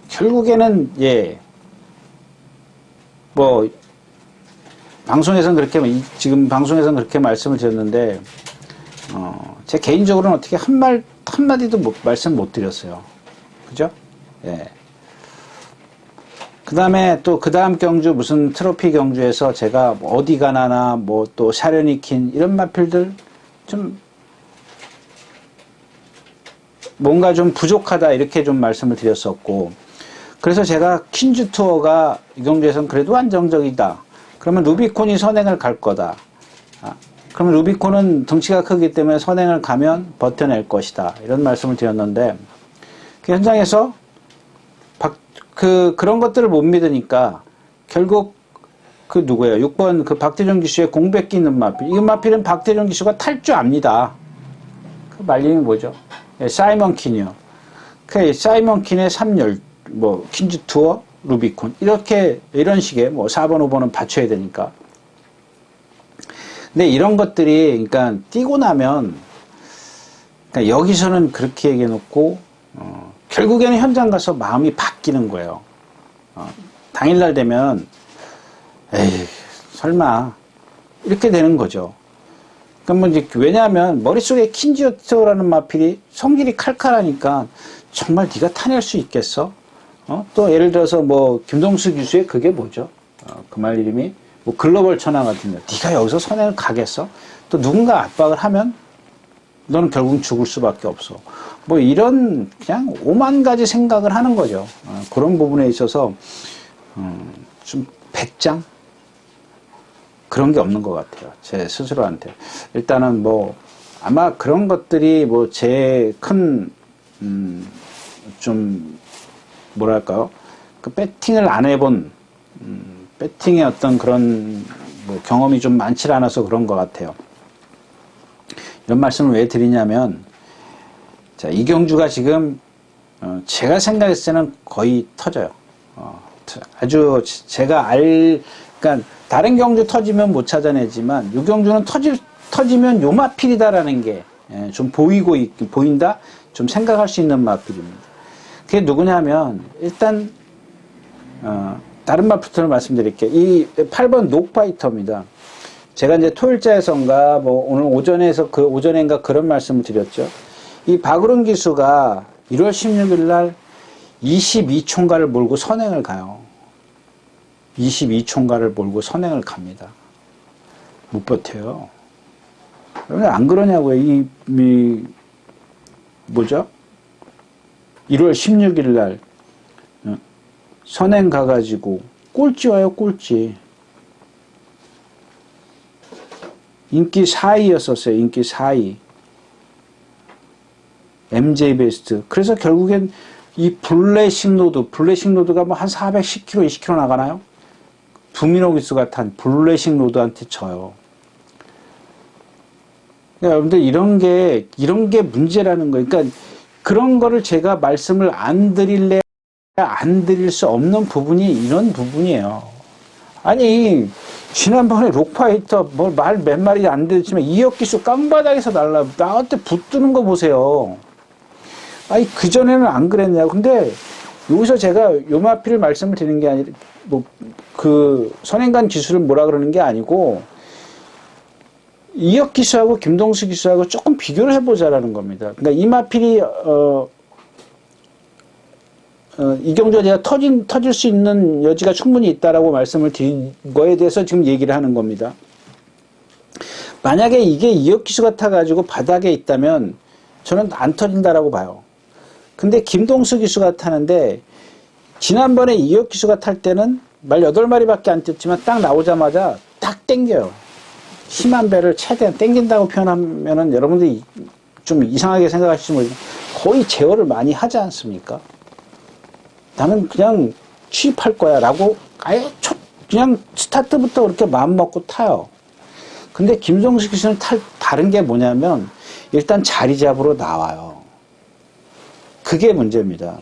결국에는 뭐 방송에서는 그렇게 지금 방송에서는 그렇게 말씀을 드렸는데 제 개인적으로는 어떻게 한마디도 말씀 못 드렸어요. 그죠? 그 다음에 또 그 다음 경주 무슨 트로피 경주에서 제가 어디 가나나 뭐 또 샤르니킨 이런 마필들 좀 뭔가 좀 부족하다 이렇게 좀 말씀을 드렸었고, 그래서 제가 퀸즈 투어가 이 경주에서는 그래도 안정적이다. 그러면 루비콘이 선행을 갈 거다. 그러면 루비콘은 덩치가 크기 때문에 선행을 가면 버텨낼 것이다. 이런 말씀을 드렸는데, 그 현장에서 그런 것들을 못 믿으니까 결국 누구예요? 6번 박대중 기수의 공백기 있는 마필. 이 마필은 박대중 기수가 탈 줄 압니다. 그 말림이 뭐죠? 사이먼 킨이요. 사이먼 킨의 3열, 뭐, 퀸즈 투어, 루비콘. 이런 식의, 뭐, 4번, 5번은 받쳐야 되니까. 근데 이런 것들이, 그러니까, 뛰고 나면, 그러니까 여기서는 그렇게 얘기해 놓고, 결국에는 현장 가서 마음이 바뀌는 거예요. 당일날 되면, 에이, 설마, 이렇게 되는 거죠. 뭐 이제 왜냐하면 머릿속에 킨지오토라는 마필이 성질이 칼칼하니까 정말 네가 타낼 수 있겠어? 또 예를 들어서 뭐 김동수 교수의 그게 뭐죠? 그 말 이름이 뭐 글로벌 천왕 같은데 네가 여기서 선행을 가겠어? 또 누군가 압박을 하면 너는 결국 죽을 수밖에 없어. 뭐 이런 그냥 오만 가지 생각을 하는 거죠. 그런 부분에 있어서 좀 배짱 그런 게 없는 것 같아요. 제 스스로한테. 일단은 뭐 아마 그런 것들이 뭐 제 큰 좀 뭐랄까요? 그 배팅을 안 해본 배팅의 어떤 그런 뭐 경험이 좀 많지 않아서 그런 것 같아요. 이런 말씀을 왜 드리냐면, 자, 이경주가 지금, 제가 생각했을 때는 거의 터져요. 아주 제가 그러니까 다른 경주 터지면 못 찾아내지만, 이 경주는 터지면 요 마필이다라는 게 좀 보인다? 좀 생각할 수 있는 마필입니다. 그게 누구냐면, 일단, 다른 마부터 말씀드릴게요. 이 8번 녹파이터입니다. 제가 이제 토일자에선가 뭐 오늘 오전인가 그런 말씀을 드렸죠. 이 박으론 기수가 1월 16일 날 22총가를 몰고 선행을 가요. 22총가를 몰고 선행을 갑니다. 못 버텨요. 왜 안 그러냐고요. 뭐죠? 1월 16일 날 선행 가가지고 꼴찌 와요, 꼴찌. 인기 4위였었어요. 인기 4위. MJ 베스트. 그래서 결국엔 이 블레싱 로드가 뭐 한 410km, 20km 나가나요? 부민호 기수가 탄 블레싱 로드한테 져요. 그러니까 여러분들 이런 게 문제라는 거예요. 그러니까 그런 거를 제가 말씀을 안 드릴 수 없는 부분이 이런 부분이에요. 아니, 지난번에 록파이터 말 몇 마리 안 됐지만 이혁기수 깡바닥에서 나한테 붙드는 거 보세요. 아니 그전에는 안 그랬냐고. 근데 여기서 제가 요마피를 말씀을 드리는 게 아니라 뭐 그 선행간 기수를 뭐라 그러는 게 아니고 이혁 기수하고 김동수 기수하고 조금 비교를 해보자라는 겁니다. 그러니까 이 마필이 이경주가 제가 터질 수 있는 여지가 충분히 있다라고 말씀을 드린 거에 대해서 지금 얘기를 하는 겁니다. 만약에 이게 이혁 기수가 타가지고 바닥에 있다면 저는 안 터진다라고 봐요. 근데 김동수 기수가 타는데 지난번에 이혁 기수가 탈 때는 말 8마리밖에 안 뛰었지만 딱 나오자마자 딱 땡겨요. 심한 배를 최대한 땡긴다고 표현하면은 여러분들이 좀 이상하게 생각하실지 모르지만 거의 제어를 많이 하지 않습니까? 나는 그냥 취입할 거야 라고 아예 그냥 스타트부터 그렇게 마음 먹고 타요. 근데 김종식 기수는 다른 게 뭐냐면 일단 자리 잡으러 나와요. 그게 문제입니다.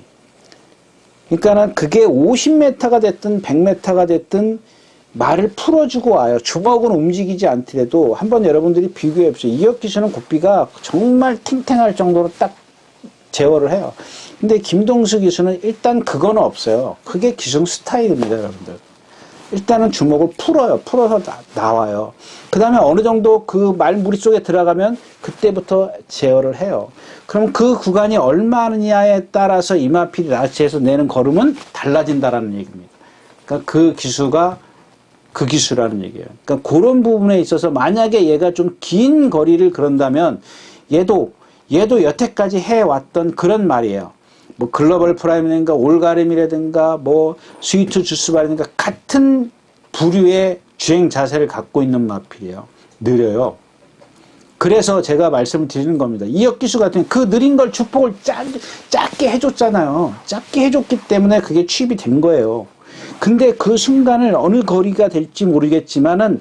그러니까는 그게 50m가 됐든 100m가 됐든 말을 풀어주고 와요. 주먹은 움직이지 않더라도 한번 여러분들이 비교해 보세요. 이혁 기수는 고삐가 정말 탱탱할 정도로 딱 제어를 해요. 근데 김동수 기수는 일단 그거는 없어요. 그게 기승 스타일입니다, 여러분들. 일단은 주먹을 풀어요. 풀어서 나와요. 그 다음에 어느 정도 그 말 무리 속에 들어가면 그때부터 제어를 해요. 그럼 그 구간이 얼마냐에 따라서 이마필이 라치에서 내는 걸음은 달라진다라는 얘기입니다. 그러니까 그 기수가 그 기수라는 얘기예요. 그러니까 그런 부분에 있어서 만약에 얘가 좀 긴 거리를 그런다면 얘도 여태까지 해왔던 그런 말이에요. 뭐 글로벌 프라임이라든가 올가름이라든가 뭐 스위트 주스바라든가 같은 부류의 주행 자세를 갖고 있는 마필이에요. 느려요. 그래서 제가 말씀을 드리는 겁니다. 이혁 기수 같은 그 느린 걸 주폭을 작게 해줬잖아요. 작게 해줬기 때문에 그게 취입이 된 거예요. 근데 그 순간을 어느 거리가 될지 모르겠지만은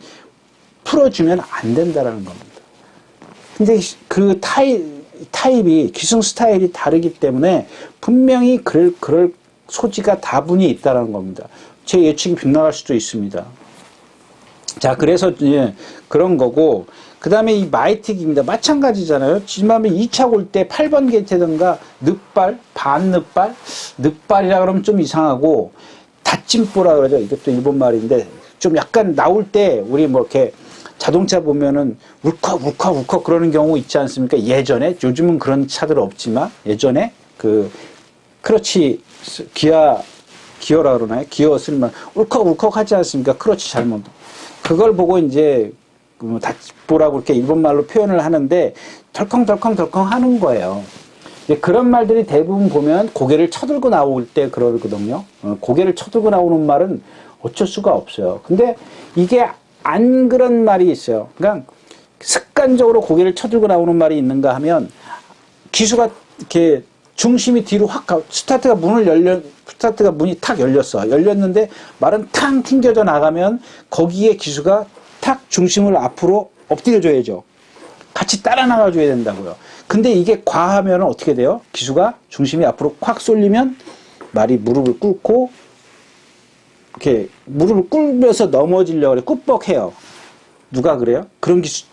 풀어주면 안 된다라는 겁니다. 근데 그 타입이 기승 스타일이 다르기 때문에 분명히 그럴 소지가 다분히 있다는 겁니다. 제 예측이 빗나갈 수도 있습니다. 자, 그래서 이제 그런 거고, 그 다음에 이 마이틱입니다. 마찬가지잖아요. 지난번에 2차 골 때 8번 게이트든가 늑발, 반늑발, 늑발이라 그러면 좀 이상하고, 다찜뽀라 그러죠. 이것도 일본 말인데, 좀 약간 나올 때, 우리 뭐 이렇게 자동차 보면은 울컥 그러는 경우 있지 않습니까? 예전에, 요즘은 그런 차들 없지만, 예전에 그, 크러치, 기어라 그러나요? 기어 쓸만, 울컥 하지 않습니까? 크러치 잘못. 그걸 보고 이제, 다치보라고 이렇게 일본말로 표현을 하는데, 덜컹 하는 거예요. 그런 말들이 대부분 보면 고개를 쳐들고 나올 때 그러거든요. 고개를 쳐들고 나오는 말은 어쩔 수가 없어요. 근데 이게 안 그런 말이 있어요. 그러니까 습관적으로 고개를 쳐들고 나오는 말이 있는가 하면 기수가 이렇게 중심이 뒤로 확 가, 스타트가 문이 탁 열렸어. 열렸는데 말은 탕 튕겨져 나가면 거기에 기수가 탁 중심을 앞으로 엎드려줘야죠. 같이 따라 나가줘야 된다고요. 근데 이게 과하면 어떻게 돼요? 기수가 중심이 앞으로 콱 쏠리면 말이 무릎을 꿇고 이렇게 무릎을 꿇면서 넘어지려고 그래. 꾸벅해요. 누가 그래요? 그런 기수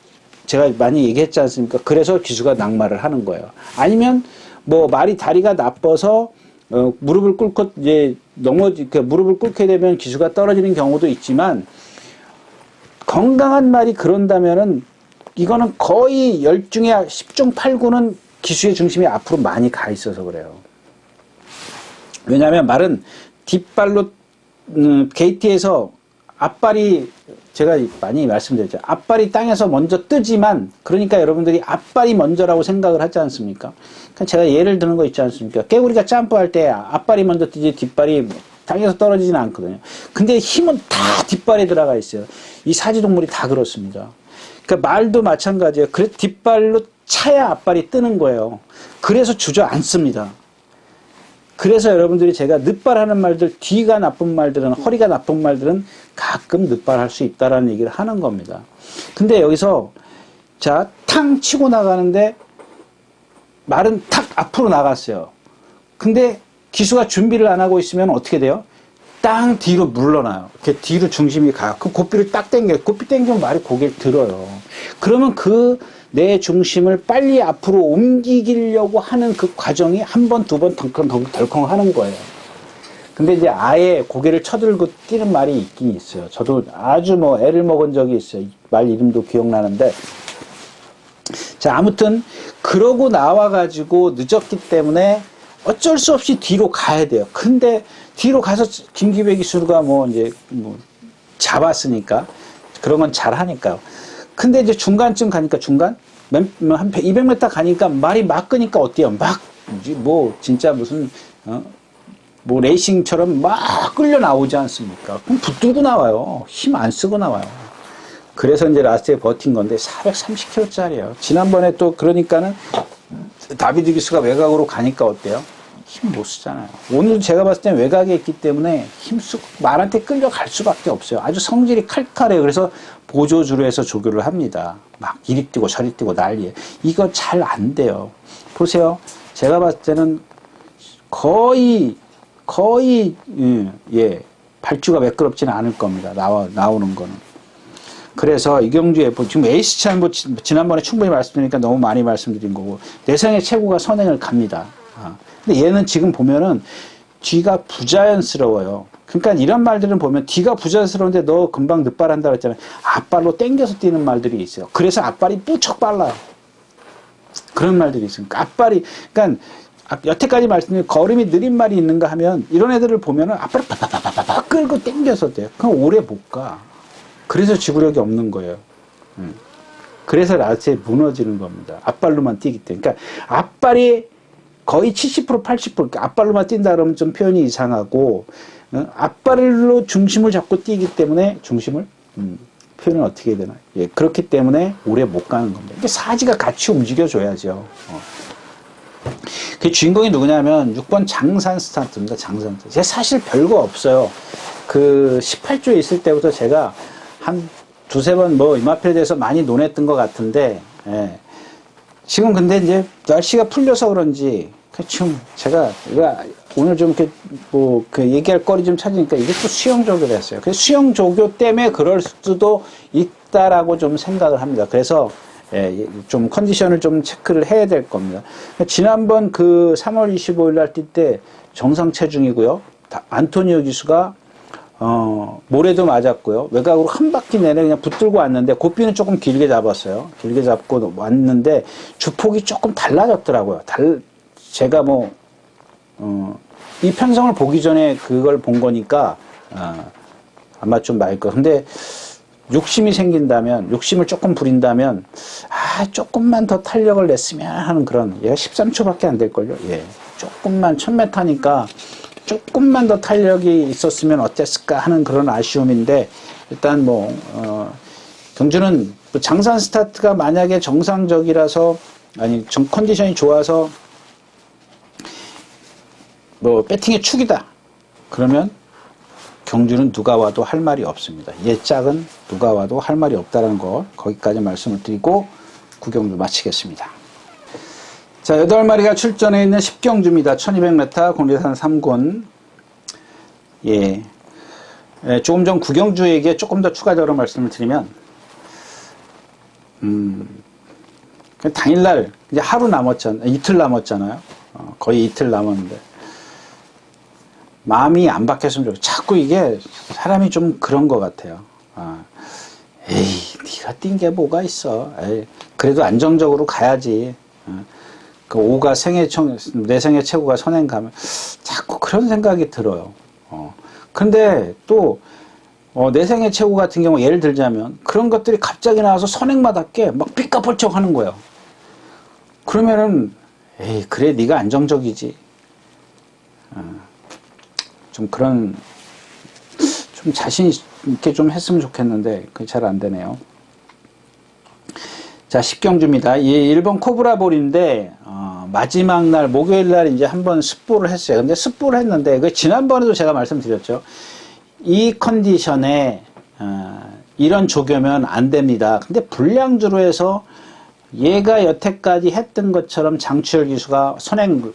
제가 많이 얘기했지 않습니까? 그래서 기수가 낙마를 하는 거예요. 아니면 뭐 말이 다리가 나빠서 무릎을 꿇고 이제 무릎을 꿇게 되면 기수가 떨어지는 경우도 있지만 건강한 말이 그런다면은 이거는 거의 10중에 10중 8구는 기수의 중심이 앞으로 많이 가 있어서 그래요. 왜냐하면 말은 뒷발로 게이트에서 앞발이 제가 많이 말씀드렸죠. 앞발이 땅에서 먼저 뜨지만 그러니까 여러분들이 앞발이 먼저라고 생각을 하지 않습니까? 그러니까 제가 예를 드는 거 있지 않습니까? 깨구리가 점프할 때 앞발이 먼저 뜨지 뒷발이 땅에서 떨어지지는 않거든요. 근데 힘은 다 뒷발에 들어가 있어요. 이 사지동물이 다 그렇습니다. 그러니까 말도 마찬가지예요. 그래서 뒷발로 차야 앞발이 뜨는 거예요. 그래서 주저앉습니다. 그래서 여러분들이 제가 늦발하는 말들, 뒤가 나쁜 말들은, 허리가 나쁜 말들은 가끔 늦발할 수 있다라는 얘기를 하는 겁니다. 근데 여기서 자, 탕 치고 나가는데 말은 탁 앞으로 나갔어요. 근데 기수가 준비를 안 하고 있으면 어떻게 돼요? 땅 뒤로 물러나요. 이렇게 뒤로 중심이 가요. 그 고삐를 딱 당겨요. 고삐 당기면 말이 고개를 들어요. 그러면 내 중심을 빨리 앞으로 옮기려고 하는 그 과정이 한 번, 두 번 덜컹 하는 거예요. 근데 이제 아예 고개를 쳐들고 뛰는 말이 있긴 있어요. 저도 아주 애를 먹은 적이 있어요. 말 이름도 기억나는데. 자, 아무튼, 그러고 나와가지고 늦었기 때문에 어쩔 수 없이 뒤로 가야 돼요. 근데 뒤로 가서 김기배 기수가 잡았으니까 그런 건 잘하니까요. 근데 이제 중간쯤 가니까 한 200m 가니까 말이 막 끄니까 어때요? 진짜 무슨 레이싱처럼 막 끌려 나오지 않습니까? 그럼 붙들고 나와요. 힘 안 쓰고 나와요. 그래서 이제 라스트에 버틴 건데 430kg짜리예요. 지난번에 또 그러니까는 다비드 기수가 외곽으로 가니까 어때요? 힘 못 쓰잖아요. 오늘 제가 봤을 땐 외곽에 있기 때문에 힘쓰고 말한테 끌려갈 수밖에 없어요. 아주 성질이 칼칼해요. 그래서 보조주로 해서 조교를 합니다. 막 이리 뛰고 저리 뛰고 난리예요. 이거 잘 안 돼요. 보세요. 제가 봤을 때는 거의 발주가 매끄럽지는 않을 겁니다. 나오는 거는. 그래서 이경주 F 지금 에이스찬 지난번에 충분히 말씀드리니까 너무 많이 말씀드린 거고 내성의 최고가 선행을 갑니다. 근데 얘는 지금 보면은 뒤가 부자연스러워요. 그러니까 이런 말들은 보면 뒤가 부자연스러운데 너 금방 늦발한다 그랬잖아요. 앞발로 당겨서 뛰는 말들이 있어요. 그래서 앞발이 무척 빨라요. 그런 말들이 있으니까 앞발이 그러니까 여태까지 말씀드린 걸음이 느린 말이 있는가 하면 이런 애들을 보면은 앞발을 파파파파파 끌고 당겨서 돼요. 그럼 오래 못 가. 그래서 지구력이 없는 거예요. 그래서 라스트에 무너지는 겁니다. 앞발로만 뛰기 때문에. 그러니까 앞발이 거의 70%, 80%, 그러니까 앞발로만 뛴다 그러면 좀 표현이 이상하고, 앞발로 중심을 잡고 뛰기 때문에 표현은 어떻게 해야 되나. 예, 그렇기 때문에 오래 못 가는 겁니다. 이게 사지가 같이 움직여줘야죠. 그 주인공이 누구냐면 6번 장산 스타트입니다. 장산 스타트. 제가 사실 별거 없어요. 18조에 있을 때부터 제가 한 두세 번 이마표에 대해서 많이 논했던 것 같은데, 예. 지금 근데 이제 날씨가 풀려서 그런지, 지금 제가 오늘 좀 얘기할 거리 좀 찾으니까 이게 또 수영조교를 했어요. 그래서 수영조교 때문에 그럴 수도 있다라고 좀 생각을 합니다. 그래서, 좀 컨디션을 좀 체크를 해야 될 겁니다. 지난번 3월 25일 날 뛸 때 정상 체중이고요. 안토니오 기수가 모래도 맞았고요. 외곽으로 한 바퀴 내내 그냥 붙들고 왔는데, 고삐는 조금 길게 잡았어요. 길게 잡고 왔는데, 주폭이 조금 달라졌더라고요. 제가 뭐, 이 편성을 보기 전에 그걸 본 거니까, 아마 좀 맞을 거예요. 근데, 욕심이 생긴다면, 욕심을 조금 부린다면, 조금만 더 탄력을 냈으면 하는 그런, 얘가 13초밖에 안 될걸요? 예. 조금만, 1000m니까, 조금만 더 탄력이 있었으면 어땠을까 하는 그런 아쉬움인데, 일단 뭐, 경주는 장산 스타트가 만약에 정상적이라서, 컨디션이 좋아서, 뭐, 배팅의 축이다. 그러면, 경주는 누가 와도 할 말이 없습니다. 얘 짝은 누가 와도 할 말이 없다는 거, 거기까지 말씀을 드리고, 구경도 마치겠습니다. 자, 8마리가 출전해 있는 10경주입니다. 1200m 공리산 3군. 예. 조금 전 구경주에게 조금 더 추가적으로 말씀을 드리면, 당일날, 이제 하루 남았잖아요. 이틀 남았잖아요. 거의 이틀 남았는데. 마음이 안 바뀌었으면 좋겠어요. 자꾸 이게 사람이 좀 그런 것 같아요. 에이, 네가 뛴 게 뭐가 있어. 에이, 그래도 안정적으로 가야지. 그 5가 내 생애 최고가 선행 가면 자꾸 그런 생각이 들어요. 근데 또 내 생애 최고 같은 경우 예를 들자면 그런 것들이 갑자기 나와서 선행마답게 막 삐까펄쩍 하는 거예요. 그러면은 에이 그래 네가 안정적이지. 좀 그런 좀 자신 있게 좀 했으면 좋겠는데 그게 잘 안 되네요. 자, 10경주입니다. 이 1번 코브라볼인데 마지막 날 목요일 날 이제 한번 습보를 했어요. 근데 습보를 했는데 그 지난번에도 제가 말씀드렸죠. 이 컨디션에 이런 조교면 안 됩니다. 근데 불량주로 해서 얘가 여태까지 했던 것처럼 장추열 기수가 선행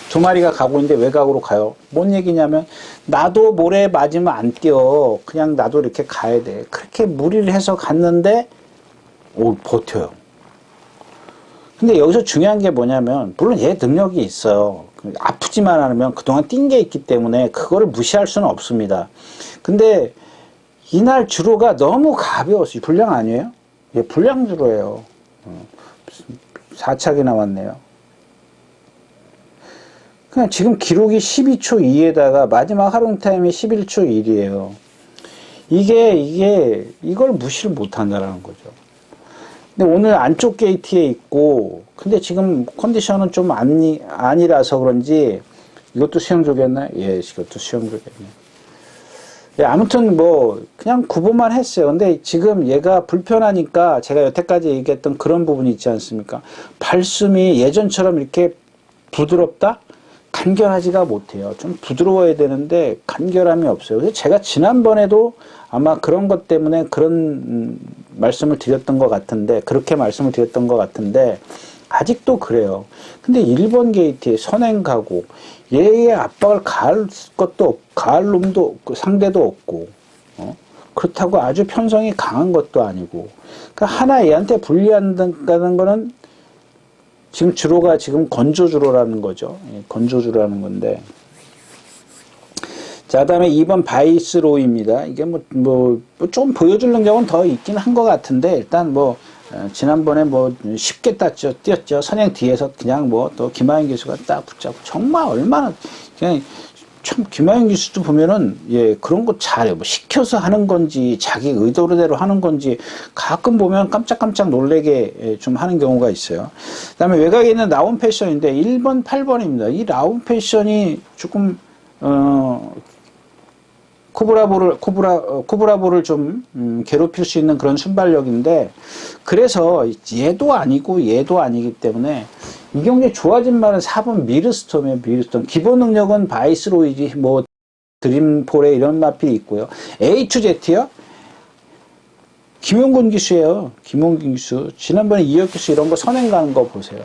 2마리가 가고 있는데 외곽으로 가요. 뭔 얘기냐면 나도 모래 맞으면 안 뛰어. 그냥 나도 이렇게 가야 돼. 그렇게 무리를 해서 갔는데 버텨요. 근데 여기서 중요한 게 뭐냐면 물론 얘 능력이 있어요. 아프지만 않으면 그동안 뛴 게 있기 때문에 그거를 무시할 수는 없습니다. 근데 이날 주로가 너무 가벼웠어요. 불량 아니에요? 얘 불량 주로예요. 4착이 나왔네요. 그냥 지금 기록이 12초 2에다가 마지막 하롱 타임이 11초 1이에요. 이걸 무시를 못 한다라는 거죠. 근데 오늘 안쪽 게이트에 있고, 근데 지금 컨디션은 좀 아니라서 그런지, 이것도 수영조겠나? 예, 이것도 수영조겠네. 예, 아무튼 뭐, 그냥 구보만 했어요. 근데 지금 얘가 불편하니까 제가 여태까지 얘기했던 그런 부분이 있지 않습니까? 발숨이 예전처럼 이렇게 부드럽다? 간결하지가 못해요. 좀 부드러워야 되는데 간결함이 없어요. 그래서 제가 지난번에도 아마 그런 것 때문에 그런 말씀을 드렸던 것 같은데 그렇게 말씀을 드렸던 것 같은데 아직도 그래요. 근데 1번 게이트에 선행 가고 얘의 압박을 가할 놈도 없고, 상대도 없고 그렇다고 아주 편성이 강한 것도 아니고 그러니까 하나 얘한테 불리한다는 거는 지금 주로가 지금 건조주로라는 거죠. 예, 건조주로라는 건데. 자, 다음에 2번 바이스로이입니다. 이게 좀 보여줄 능력은 더 있긴 한 것 같은데, 일단 지난번에 쉽게 뛰었죠. 선행 뒤에서 그냥 또 김하영 기수가 딱 붙잡고, 정말 얼마나, 그냥, 참, 김하영 기수도 보면은, 예, 그런 거 잘해요. 시켜서 하는 건지, 자기 의도대로 하는 건지, 가끔 보면 깜짝깜짝 놀래게 좀 하는 경우가 있어요. 그 다음에 외곽에 있는 라운 패션인데, 1번, 8번입니다. 이 라운 패션이 조금, 코브라볼을 좀, 괴롭힐 수 있는 그런 순발력인데, 그래서 얘도 아니기 때문에, 이 경기 좋아진 말은 4번 미르스톰이에요, 미르스톰. 기본 능력은 바이스로이지, 드림폴에 이런 마필이 있고요. A2Z요? 김용근 기수예요. 김용근 기수. 지난번에 이혁 기수 이런 거 선행 가는 거 보세요.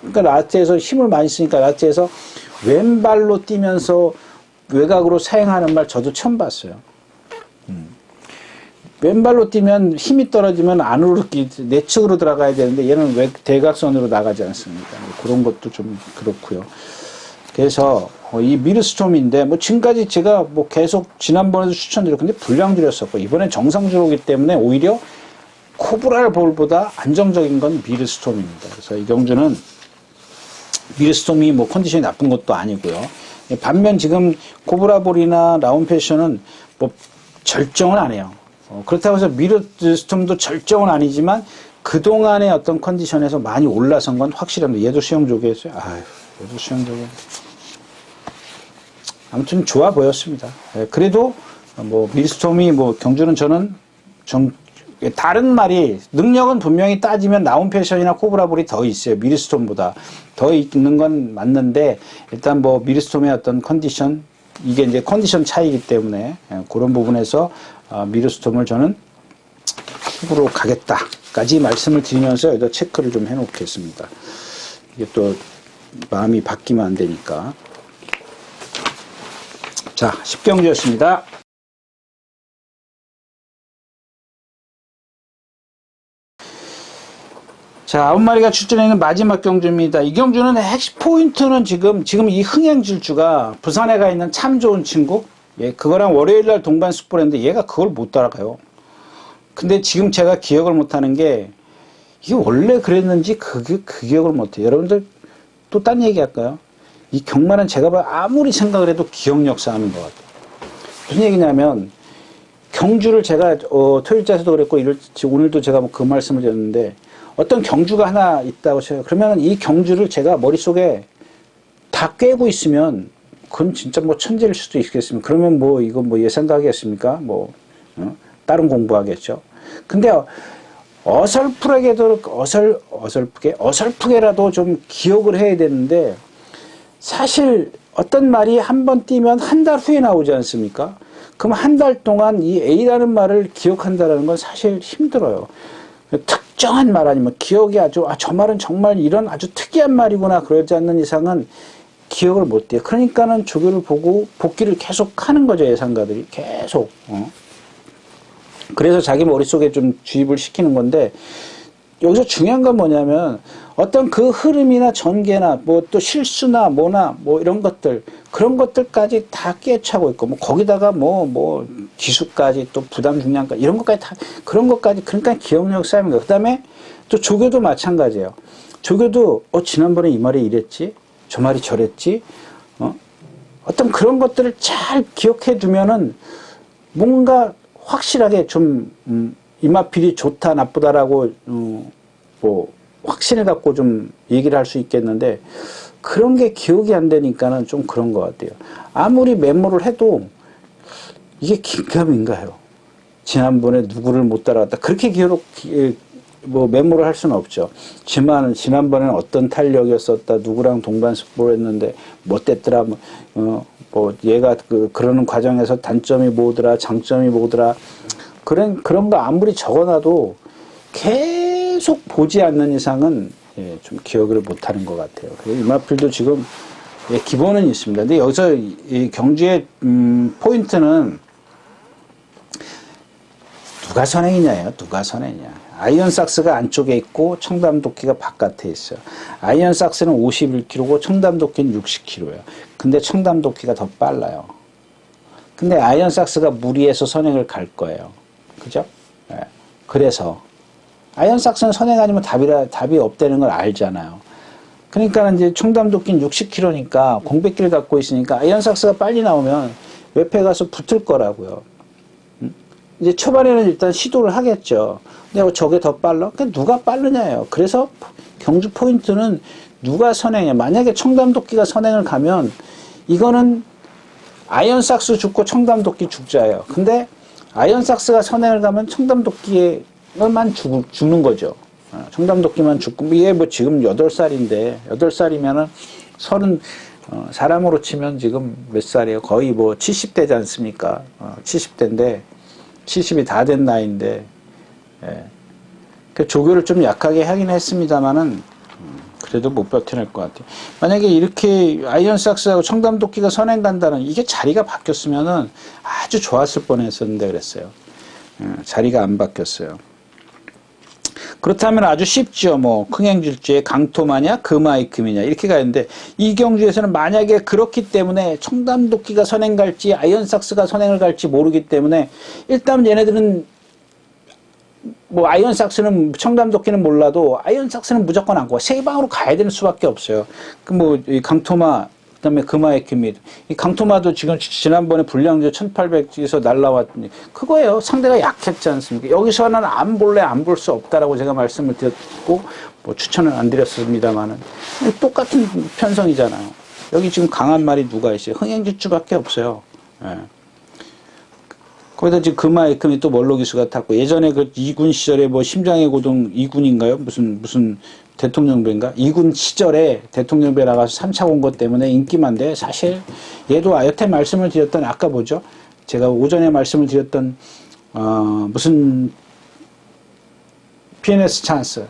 그러니까 라트에서 힘을 많이 쓰니까 라트에서 왼발로 뛰면서 외곽으로 사행하는 말 저도 처음 봤어요. 왼발로 뛰면 힘이 떨어지면 안으로 내측으로 들어가야 되는데 얘는 왜 대각선으로 나가지 않습니까? 그런 것도 좀 그렇고요. 그래서 이 미르스톰인데 뭐 지금까지 제가 뭐 계속 지난번에도 추천드렸는데 불량주였었고 이번엔 정상주로 오기 때문에 오히려 코브라볼보다 안정적인 건 미르스톰입니다. 그래서 이 경주는 미르스톰이 뭐 컨디션이 나쁜 것도 아니고요. 반면 지금 코브라볼이나 라운패션은 뭐 절정은 안 해요. 그렇다고 해서 미르스톰도 절정은 아니지만 그동안의 어떤 컨디션에서 많이 올라선 건 확실합니다. 얘도 수영조개였어요. 아유, 얘도 수영조개. 아무튼 좋아 보였습니다. 그래도 뭐 미르스톰이 뭐 경주는 저는 다른 말이 능력은 분명히 따지면 라운패션이나 코브라볼이 더 있어요. 미르스톰보다 더 있는 건 맞는데 일단 뭐 미르스톰의 어떤 컨디션 이게 이제 컨디션 차이기 때문에 그런 부분에서 미르스톰을 저는 후보로 가겠다까지 말씀을 드리면서 여기다 체크를 좀 해놓겠습니다. 이게 또 마음이 바뀌면 안 되니까. 자, 10경주였습니다. 자, 9마리가 출전해 있는 마지막 경주입니다. 이 경주는 핵심 포인트는 지금 이 흥행질주가 부산에 가 있는 참 좋은 친구, 그거랑 월요일날 동반 숙보했는데 얘가 그걸 못 따라가요. 근데 지금 제가 기억을 못하는 게 이게 원래 그랬는지 그 기억을 못해요. 여러분들 또 딴 얘기 할까요? 이 경마는 제가 아무리 생각을 해도 기억력 싸움인 것 같아요. 무슨 얘기냐면 경주를 제가 토요일자에서도 그랬고 오늘도 제가 그 말씀을 드렸는데 어떤 경주가 하나 있다고 쳐요. 그러면 이 경주를 제가 머릿속에 다 꿰고 있으면 그건 진짜 뭐 천재일 수도 있겠습니다. 그러면 뭐 이건 뭐 예상가겠습니까? 뭐 다른 공부하겠죠. 근데 어설프게라도 좀 기억을 해야 되는데 사실 어떤 말이 한 번 띄면 한 달 후에 나오지 않습니까? 그럼 한 달 동안 이 A라는 말을 기억한다는 건 사실 힘들어요. 특정한 말 아니면 기억이 저 말은 정말 이런 아주 특이한 말이구나 그러지 않는 이상은 기억을 못 해요. 그러니까는 조교를 보고 복기를 계속 하는 거죠, 예상가들이. 계속. 그래서 자기 머릿속에 좀 주입을 시키는 건데, 여기서 중요한 건 뭐냐면, 어떤 그 흐름이나 전개나, 뭐 또 실수나 뭐나, 뭐 이런 것들, 그런 것들까지 다 꿰차고 있고, 뭐 거기다가 뭐 기수까지 또 부담 중량까지, 이런 것까지 다, 그런 것까지, 그러니까 기억력 싸움인 그 다음에 또 조교도 마찬가지예요. 조교도, 지난번에 이 말이 이랬지? 저 말이 저랬지? 어떤 그런 것들을 잘 기억해 두면은 뭔가 확실하게 좀, 이마필이 좋다, 나쁘다라고, 뭐, 확신을 갖고 좀 얘기를 할 수 있겠는데, 그런 게 기억이 안 되니까는 좀 그런 것 같아요. 아무리 메모를 해도, 이게 긴가민가요. 지난번에 누구를 못 따라갔다. 그렇게 메모를 할 수는 없죠. 지난번에는 어떤 탄력이었었다, 누구랑 동반숙보를 했는데, 뭐 됐더라, 얘가 그러는 과정에서 단점이 뭐더라, 장점이 뭐더라, 그런 거 아무리 적어놔도 계속 보지 않는 이상은 좀 기억을 못 하는 것 같아요. 이마필도 지금 기본은 있습니다. 근데 여기서 이 경주의 포인트는 누가 선행이냐예요. 누가 선행이냐. 아이언삭스가 안쪽에 있고 청담도끼가 바깥에 있어요. 아이언삭스는 51km고 청담도끼는 60km예요. 근데 청담도끼가 더 빨라요. 근데 아이언삭스가 무리해서 선행을 갈 거예요. 그죠? 네. 그래서 아이언삭스는 선행 아니면 답이 없다는 걸 알잖아요. 그러니까 이제 청담도끼는 60km니까 공백기를 갖고 있으니까 아이언삭스가 빨리 나오면 옆에 가서 붙을 거라고요. 이제 초반에는 일단 시도를 하겠죠. 근데 저게 더 빨라? 그러니까 누가 빠르냐예요. 그래서 경주 포인트는 누가 선행해. 만약에 청담도끼가 선행을 가면 이거는 아이언삭스 죽고 청담도끼 죽자예요. 근데 아이언삭스가 선행을 가면 청담도끼만 죽는 거죠. 청담도끼만 죽고, 얘 뭐 지금 8살인데, 8살이면은 사람으로 치면 지금 몇 살이에요? 거의 뭐 70대지 않습니까? 70대인데, 70이 다 된 나이인데, 그 조교를 좀 약하게 하긴 했습니다만은, 그래도 못 버텨낼 것 같아요. 만약에 이렇게 아이언삭스하고 청담도끼가 선행 간다는, 이게 자리가 바뀌었으면은 아주 좋았을 뻔 했었는데 그랬어요. 자리가 안 바뀌었어요. 그렇다면 아주 쉽죠. 뭐 흥행질주에 강토마냐 금화이금이냐 이렇게 가는데 이 경주에서는 만약에 그렇기 때문에 청담도끼가 선행 갈지 아이언삭스가 선행을 갈지 모르기 때문에 일단 얘네들은 뭐 아이언삭스는 청담도끼는 몰라도 아이언삭스는 무조건 안고 세 방으로 가야 되는 수밖에 없어요. 그 뭐 이 강토마 그다음에 금화이금이 이 강토마도 지금 지난번에 불량주 1800에서 날라왔더니 그거예요. 상대가 약했지 않습니까? 여기서는 안 볼래 안 볼 수 없다라고 제가 말씀을 드렸고 뭐 추천은 안 드렸습니다만은 똑같은 편성이잖아요. 여기 지금 강한 말이 누가 있어요? 흥행지주밖에 없어요. 예. 거기다 지금 금화이금이 또 멀로기수가 탔고 예전에 그 2군 시절에 뭐 심장의 고동 2군인가요? 무슨 대통령배인가? 2군 시절에 대통령배 나가서 3차 온 것 때문에 인기만데 사실 얘도 여태 말씀을 드렸던 아까 뭐죠? 제가 오전에 말씀을 드렸던 무슨 PNS 찬스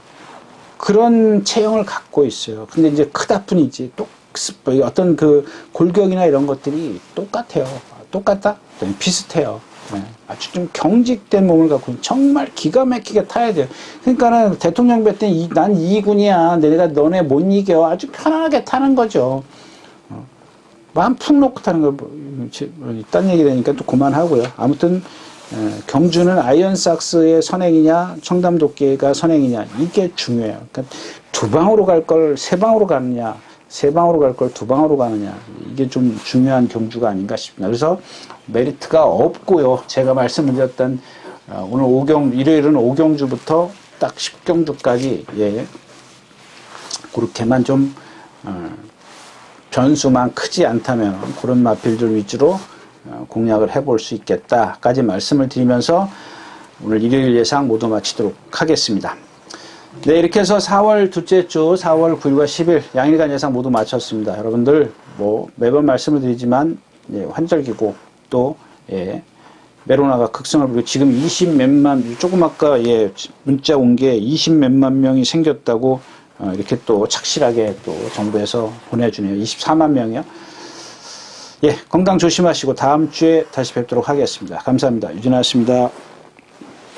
그런 체형을 갖고 있어요. 근데 이제 크다 뿐이지 또 어떤 그 골격이나 이런 것들이 똑같아요. 똑같다? 비슷해요. 네. 아주 좀 경직된 몸을 갖고 정말 기가 막히게 타야 돼요. 그러니까는 대통령배 때 난 2군이야. 내가 너네 못 이겨. 아주 편안하게 타는 거죠. 마음 푹 놓고 타는 거. 딴 얘기 되니까 또 그만하고요. 아무튼 경주는 아이언삭스의 선행이냐 청담도끼가 선행이냐 이게 중요해요. 그러니까 두 방으로 갈 걸 세 방으로 가느냐 세 방으로 갈 걸 두 방으로 가느냐 이게 좀 중요한 경주가 아닌가 싶습니다. 그래서 메리트가 없고요. 제가 말씀드렸던 오늘 일요일은 5경주부터 딱 10경주까지 예, 그렇게만 좀 변수만 크지 않다면 그런 마필들 위주로 공략을 해볼 수 있겠다까지 말씀을 드리면서 오늘 일요일 예상 모두 마치도록 하겠습니다. 네, 이렇게 해서 4월 둘째 주 4월 9일과 10일 양일간 예상 모두 마쳤습니다. 여러분들 뭐 매번 말씀을 드리지만 예, 환절기고 또 예, 메로나가 극성을 부리고 지금 20몇만 조금 아까 예, 문자 온 게 20몇만 명이 생겼다고 이렇게 또 착실하게 또 정부에서 보내주네요. 24만 명이요. 예, 건강 조심하시고 다음 주에 다시 뵙도록 하겠습니다. 감사합니다. 유진아였습니다.